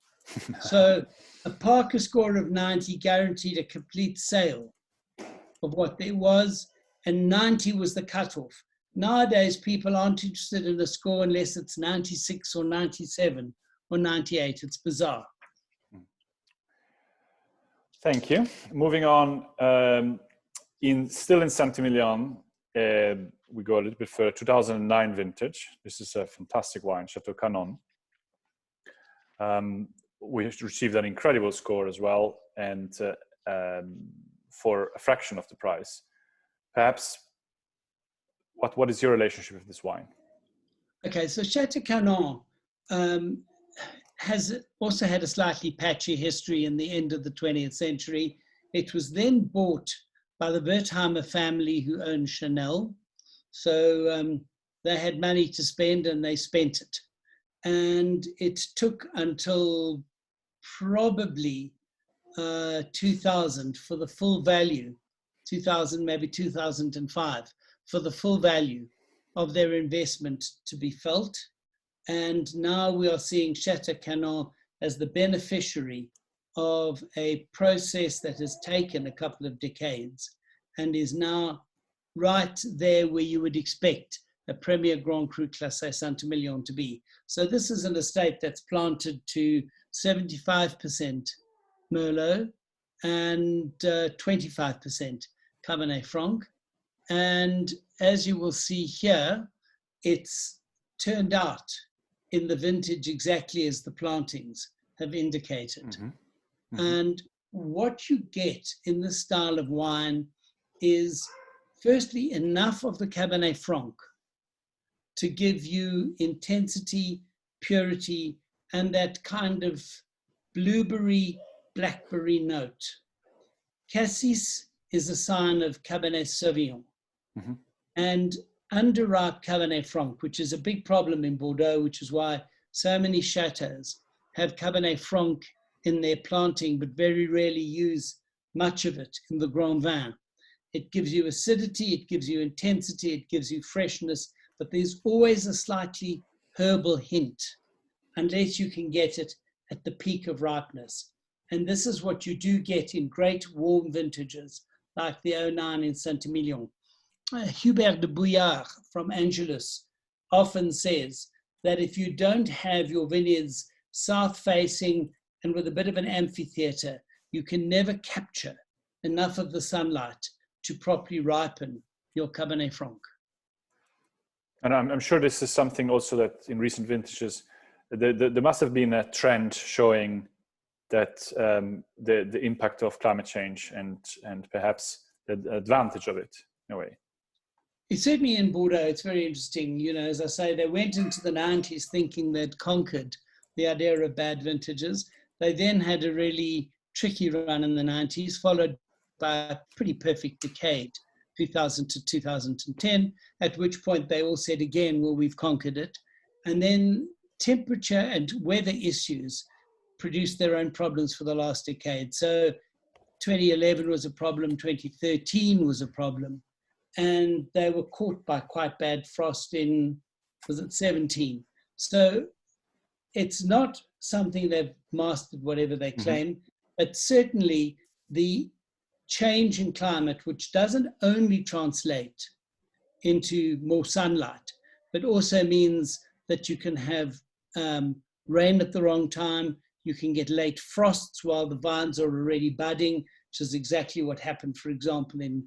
So a Parker score of 90 guaranteed a complete sale of what there was, and 90 was the cutoff. Nowadays, people aren't interested in a score unless it's 96 or 97 or 98. It's bizarre. Thank you. Moving on, still in Saint-Emilion, we go a little bit further, 2009 vintage. This is a fantastic wine, Chateau Canon. We received an incredible score as well, and for a fraction of the price. Perhaps, what is your relationship with this wine? Okay, so Chateau Canon has also had a slightly patchy history in the end of the 20th century. It was then bought by the Wertheimer family, who owned Chanel, So they had money to spend and they spent it. And it took until probably 2000 for the full value, 2000, maybe 2005, for the full value of their investment to be felt. And now we are seeing Chateau Canon as the beneficiary of a process that has taken a couple of decades and is now right there where you would expect a Premier Grand Cru Classé Saint-Emilion to be. So this is an estate that's planted to 75% Merlot and 25% Cabernet Franc. And as you will see here, it's turned out in the vintage exactly as the plantings have indicated. Mm-hmm. Mm-hmm. And what you get in this style of wine is, firstly, enough of the Cabernet Franc to give you intensity, purity, and that kind of blueberry, blackberry note. Cassis is a sign of Cabernet Sauvignon. Mm-hmm. And underripe Cabernet Franc, which is a big problem in Bordeaux, which is why so many chateaux have Cabernet Franc in their planting, but very rarely use much of it in the Grand Vin. It gives you acidity, it gives you intensity, it gives you freshness, but there's always a slightly herbal hint, unless you can get it at the peak of ripeness. And this is what you do get in great warm vintages, like the 09 in Saint-Emilion. Hubert de Bouillard from Angelus often says that if you don't have your vineyards south-facing and with a bit of an amphitheater, you can never capture enough of the sunlight to properly ripen your Cabernet Franc. And I'm sure this is something also that in recent vintages, there must have been a trend showing that the impact of climate change and perhaps the advantage of it in a way. It's certainly in Bordeaux, it's very interesting. You know, as I say, they went into the 90s thinking they'd conquered the idea of bad vintages. They then had a really tricky run in the 90s, followed by a pretty perfect decade, 2000 to 2010, at which point they all said again, well, we've conquered it. And then temperature and weather issues produced their own problems for the last decade. So 2011 was a problem, 2013 was a problem. And they were caught by quite bad frost in, was it 17? So it's not something they've mastered, whatever they claim, but certainly the change in climate, which doesn't only translate into more sunlight, but also means that you can have rain at the wrong time, you can get late frosts while the vines are already budding, which is exactly what happened, for example, in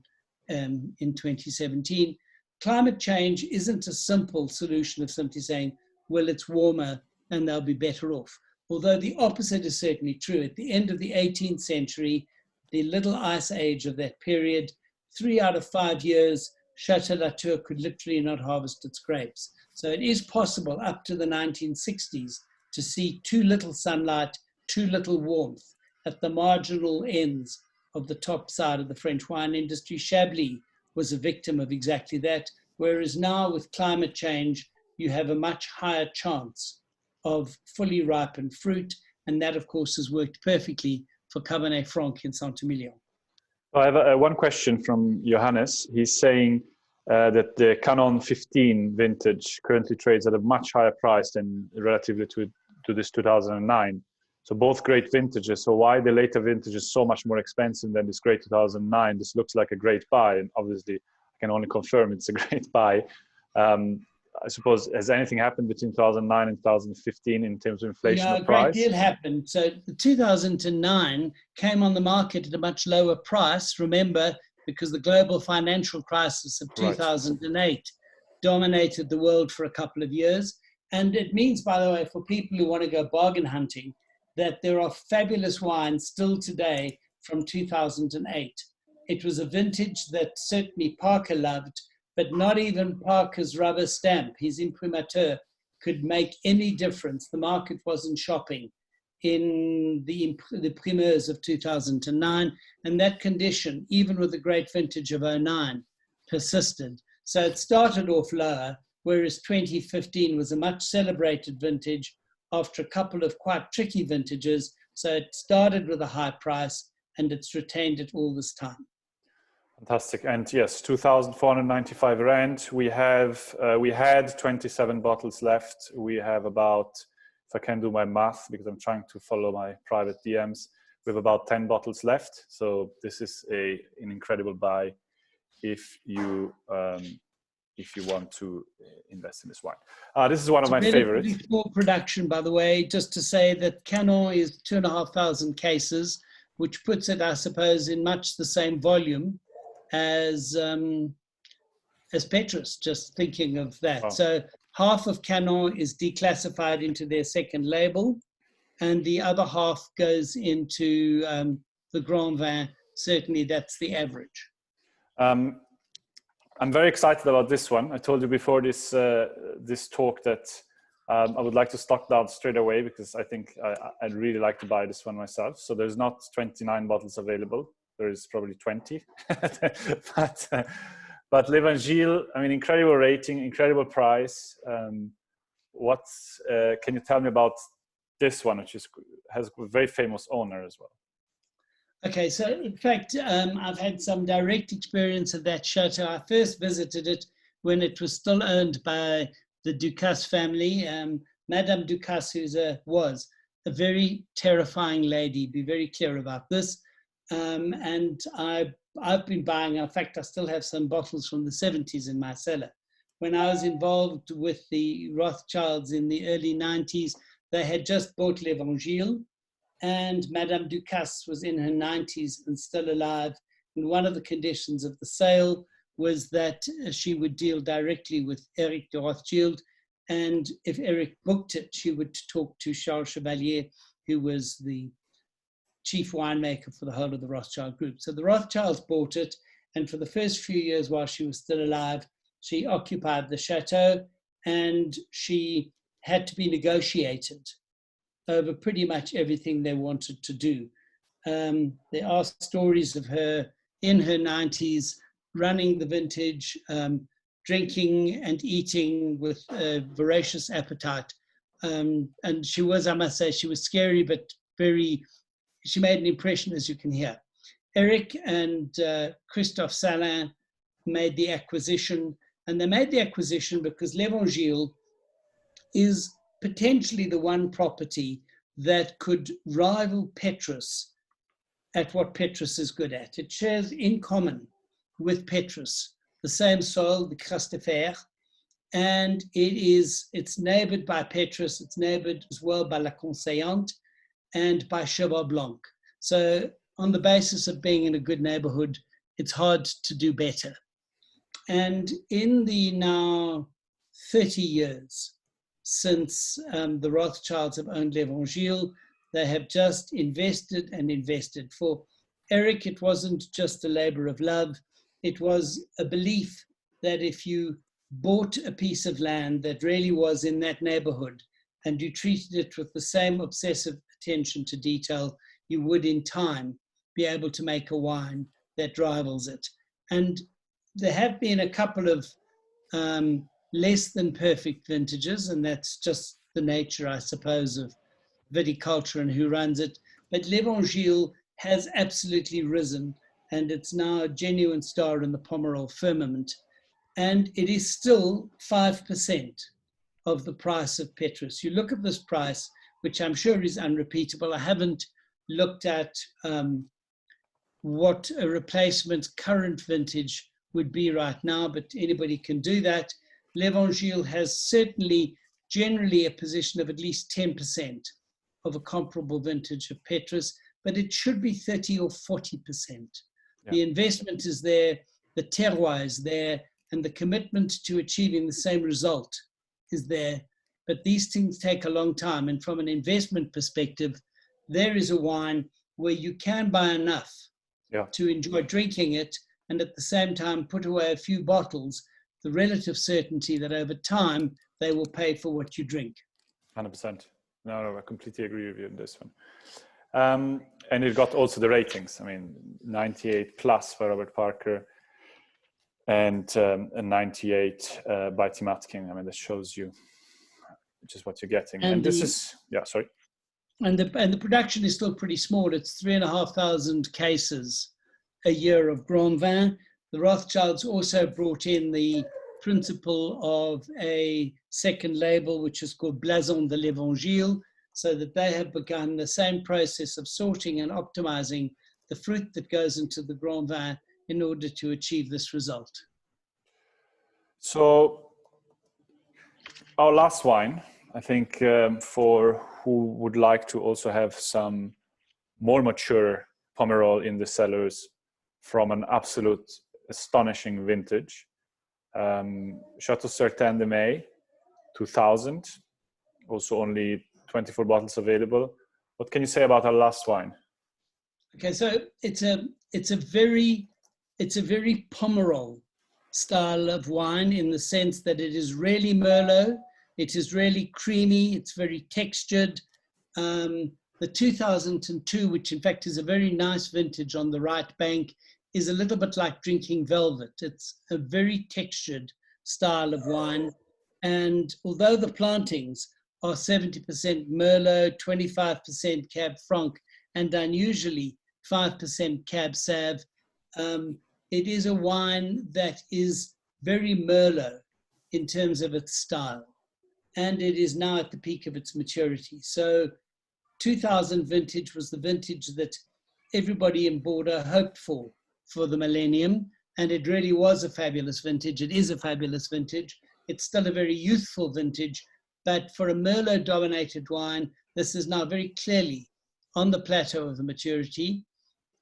2017. Climate change isn't a simple solution of simply saying, well, it's warmer and they'll be better off. Although the opposite is certainly true. At the end of the 18th century, the little ice age of that period, 3 out of 5 years, Chateau Latour could literally not harvest its grapes. So it is possible up to the 1960s to see too little sunlight, too little warmth at the marginal ends of the top side of the French wine industry. Chablis was a victim of exactly that, whereas now with climate change, you have a much higher chance of fully ripened fruit, and that, of course, has worked perfectly for Cabernet Franc in Saint-Emilion. I have one question from Johannes. He's saying that the Canon 15 vintage currently trades at a much higher price than relatively to this 2009. So both great vintages. So why the later vintage is so much more expensive than this great 2009? This looks like a great buy, and obviously I can only confirm it's a great buy. I suppose, has anything happened between 2009 and 2015 in terms of inflation or price? A great deal happened. So the 2009 came on the market at a much lower price, remember, because the global financial crisis of 2008 dominated the world for a couple of years. And it means, by the way, for people who want to go bargain hunting, that there are fabulous wines still today from 2008. It was a vintage that certainly Parker loved, but not even Parker's rubber stamp, his imprimatur, could make any difference. The market wasn't shopping in the primeurs of 2009, and that condition, even with the great vintage of 09, persisted. So it started off lower, whereas 2015 was a much celebrated vintage after a couple of quite tricky vintages. So it started with a high price and it's retained it all this time. Fantastic. And yes, 2,495 rand. We had 27 bottles left. We have about, if I can do my math, because I'm trying to follow my private DMs, we have about 10 bottles left. So this is an incredible buy if you want to invest in this wine. This is one of my favorites. Small production, by the way, just to say that Canon is 2,500 cases, which puts it, I suppose, in much the same volume as Petrus, just thinking of that. Wow. So half of Canon is declassified into their second label, and the other half goes into the Grand Vin. Certainly that's the average. I'm very excited about this one. I told you before this talk that I would like to stock down straight away because I think I'd really like to buy this one myself. So there's not 29 bottles available. There is probably 20. But L'Evangile, I mean, incredible rating, incredible price. Can you tell me about this one, which has a very famous owner as well? Okay, so in fact, I've had some direct experience of that chateau. I first visited it when it was still owned by the Ducasse family. Madame Ducasse, was a very terrifying lady, be very clear about this. And I've been buying, in fact, I still have some bottles from the 70s in my cellar. When I was involved with the Rothschilds in the early 90s, they had just bought L'Evangile, and Madame Ducasse was in her 90s and still alive. And one of the conditions of the sale was that she would deal directly with Eric de Rothschild. And if Eric booked it, she would talk to Charles Chevalier, who was the chief winemaker for the whole of the Rothschild group. So the Rothschilds bought it. And for the first few years while she was still alive, she occupied the chateau, and she had to be negotiated over pretty much everything they wanted to do. There are stories of her in her 90s running the vintage, drinking and eating with a voracious appetite. And she was, I must say, she was scary, but she made an impression, as you can hear. Eric and Christophe Salin made the acquisition, and they made the acquisition because L'Evangile is potentially the one property that could rival Petrus at what Petrus is good at. It shares in common with Petrus the same soil, the crust de fer, and it's neighbored by Petrus, it's neighbored as well by La Conseillante and by Cheval Blanc. So on the basis of being in a good neighborhood, it's hard to do better. And in the now 30 years since the Rothschilds have owned L'Evangile, they have just invested and invested. For Eric, it wasn't just a labor of love. It was a belief that if you bought a piece of land that really was in that neighborhood and you treated it with the same obsessive attention to detail, you would in time be able to make a wine that rivals it. And there have been a couple of less than perfect vintages, and that's just the nature, I suppose, of viticulture and who runs it. But L'Evangile has absolutely risen, and it's now a genuine star in the Pomerol firmament. And it is still 5% of the price of Petrus. You look at this price, which I'm sure is unrepeatable. I haven't looked at what a replacement current vintage would be right now, but anybody can do that. L'Evangile has certainly generally a position of at least 10% of a comparable vintage of Petrus, but it should be 30 or 40%. Yeah. The investment is there, the terroir is there, and the commitment to achieving the same result is there. But these things take a long time. And from an investment perspective, there is a wine where you can buy enough to enjoy drinking it, and at the same time put away a few bottles, the relative certainty that over time they will pay for what you drink. 100%. No, I completely agree with you on this one. And it got also the ratings. I mean, 98 plus for Robert Parker. and a 98 by Tim Atkin. I mean, that shows you just what you're getting. And this is, yeah, sorry. And the production is still pretty small. It's 3,500 cases a year of Grand Vin. The Rothschilds also brought in the principle of a second label, which is called Blason de l'Evangile, so that they have begun the same process of sorting and optimizing the fruit that goes into the Grand Vin in order to achieve this result. So our last wine, I think, for who would like to also have some more mature Pomerol in the cellars from an absolute astonishing vintage, Chateau Certain de May, 2000, also only 24 bottles available. What can you say about our last wine? Okay, so it's a very Pomerol style of wine, in the sense that it is really Merlot, it is really creamy, it's very textured. The 2002, which in fact is a very nice vintage on the right bank, is a little bit like drinking velvet. It's a very textured style of wine. And although the plantings are 70% Merlot, 25% Cab Franc, and unusually 5% Cab Sauv, it is a wine that is very Merlot in terms of its style. And it is now at the peak of its maturity. So 2000 vintage was the vintage that everybody in Bordeaux hoped for the millennium. And it really was a fabulous vintage. It is a fabulous vintage. It's still a very youthful vintage, but for a Merlot-dominated wine, this is now very clearly on the plateau of the maturity.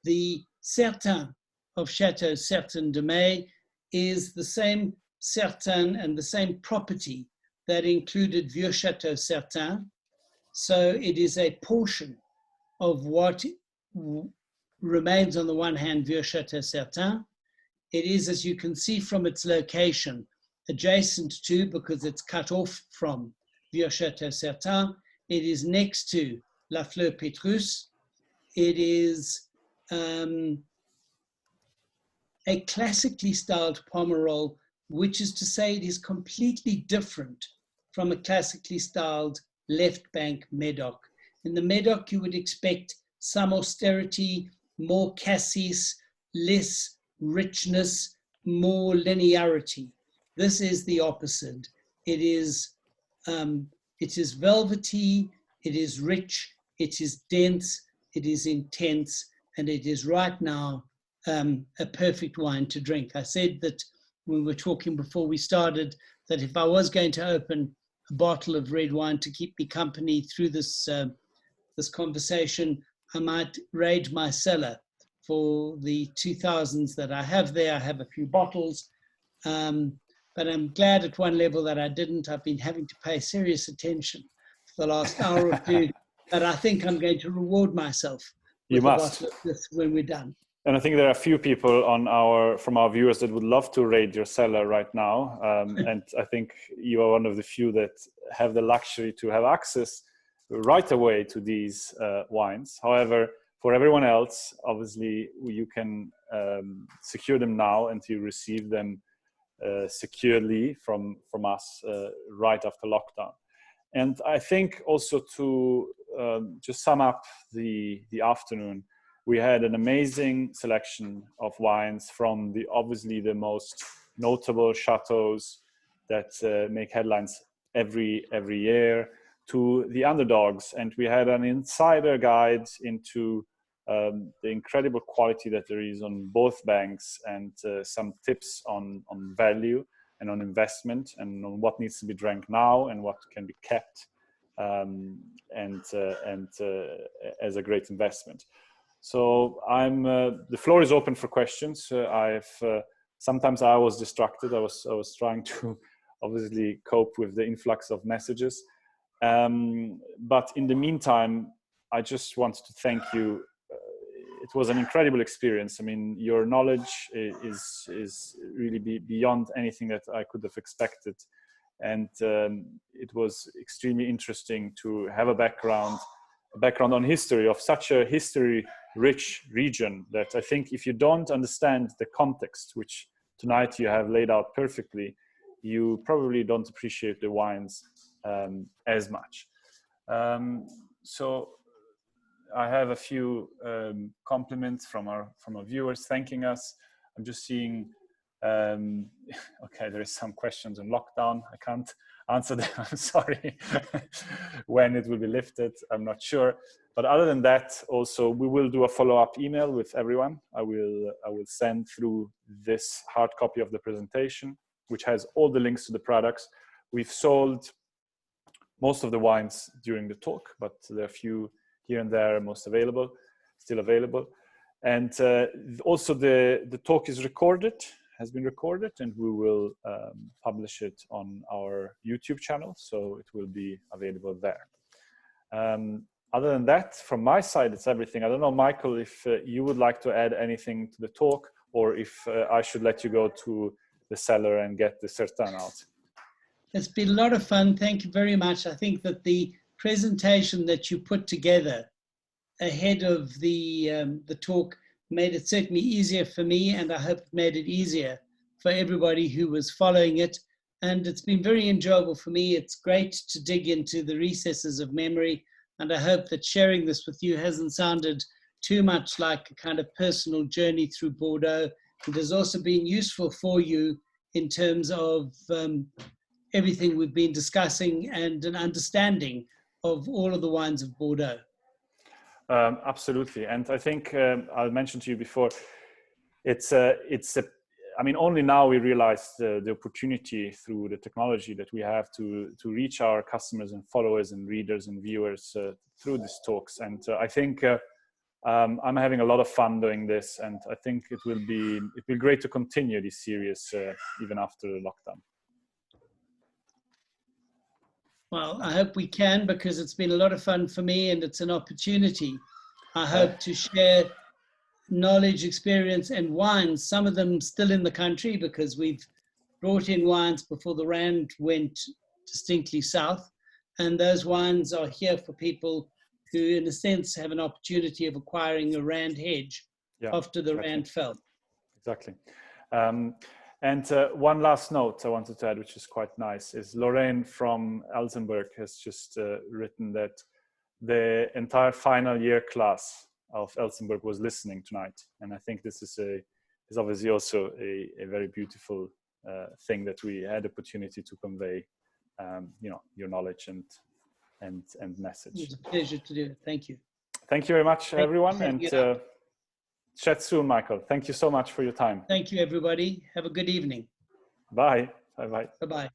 The Certain of Chateau Certain de May is the same Certain and the same property that included Vieux Chateau Certain. So it is a portion of what remains, on the one hand, Vieux Chateau Certain. It is, as you can see from its location, adjacent to, because it's cut off from, Vieux Chateau Certain. It is next to La Fleur Pétrus. It is a classically styled Pomerol, which is to say it is completely different from a classically styled left bank Medoc. In the Medoc, you would expect some austerity, more cassis, less richness, more linearity. This is the opposite. It is velvety, it is rich, it is dense, it is intense, and it is right now a perfect wine to drink. I said that when we were talking before we started, that if I was going to open a bottle of red wine to keep me company through this this conversation, I might raid my cellar for the 2000s that I have there. I have a few bottles, but I'm glad at one level that I didn't. I've been having to pay serious attention for the last hour or two, but I think I'm going to reward myself with You must. a bottle of this when we're done. And I think there are a few people from our viewers that would love to raid your cellar right now. And I think you are one of the few that have the luxury to have access right away to these wines. However, for everyone else, obviously, you can secure them now and you receive them securely from us right after lockdown. And I think also to just sum up the afternoon, we had an amazing selection of wines from obviously the most notable chateaus that make headlines every year, to the underdogs. And we had an insider guide into the incredible quality that there is on both banks, and some tips on value and on investment, and on what needs to be drank now and what can be kept as a great investment. So the floor is open for questions. Sometimes I was distracted. I was trying to obviously cope with the influx of messages. But in the meantime, I just want to thank you. It was an incredible experience. I mean, your knowledge is really beyond anything that I could have expected. And it was extremely interesting to have a background on history of such a history-rich region, that I think if you don't understand the context which tonight you have laid out perfectly, you probably don't appreciate the wines as much. So I have a few compliments from our viewers thanking us. I'm just seeing, okay, there is some questions on lockdown. I can't answer them, I'm sorry. When it will be lifted, I'm not sure. But other than that, also, we will do a follow-up email with everyone. I will send through this hard copy of the presentation, which has all the links to the products. We've sold most of the wines during the talk, but there are a few here and there still available. And also the talk is has been recorded, and we will publish it on our YouTube channel, so it will be available there. Other than that, from my side, it's everything. I don't know, Michael, if you would like to add anything to the talk, or if I should let you go to the cellar and get the Certain out. It's been a lot of fun. Thank you very much. I think that the presentation that you put together ahead of the talk made it certainly easier for me, and I hope it made it easier for everybody who was following it. And it's been very enjoyable for me. It's great to dig into the recesses of memory, and I hope that sharing this with you hasn't sounded too much like a kind of personal journey through Bordeaux. It has also been useful for you in terms of everything we've been discussing and an understanding of all of the wines of Bordeaux. Absolutely, and I think I mentioned to you before, I mean, only now we realize the opportunity through the technology that we have to reach our customers and followers and readers and viewers through these talks. And I think I'm having a lot of fun doing this, and I think it will be great to continue this series even after the lockdown. Well, I hope we can, because it's been a lot of fun for me, and it's an opportunity. I hope to share knowledge, experience, and wines, some of them still in the country, because we've brought in wines before the Rand went distinctly south. And those wines are here for people who, in a sense, have an opportunity of acquiring a Rand hedge after the Rand fell. Exactly. And one last note I wanted to add, which is quite nice, is Lorraine from Elsenburg has just written that the entire final year class of Elsenburg was listening tonight. And I think this is obviously also a very beautiful thing that we had the opportunity to convey, your knowledge and message. It was a pleasure to do it. Thank you. Thank you very much, everyone. And chat soon, Michael. Thank you so much for your time. Thank you, everybody. Have a good evening. Bye. Bye-bye. Bye-bye.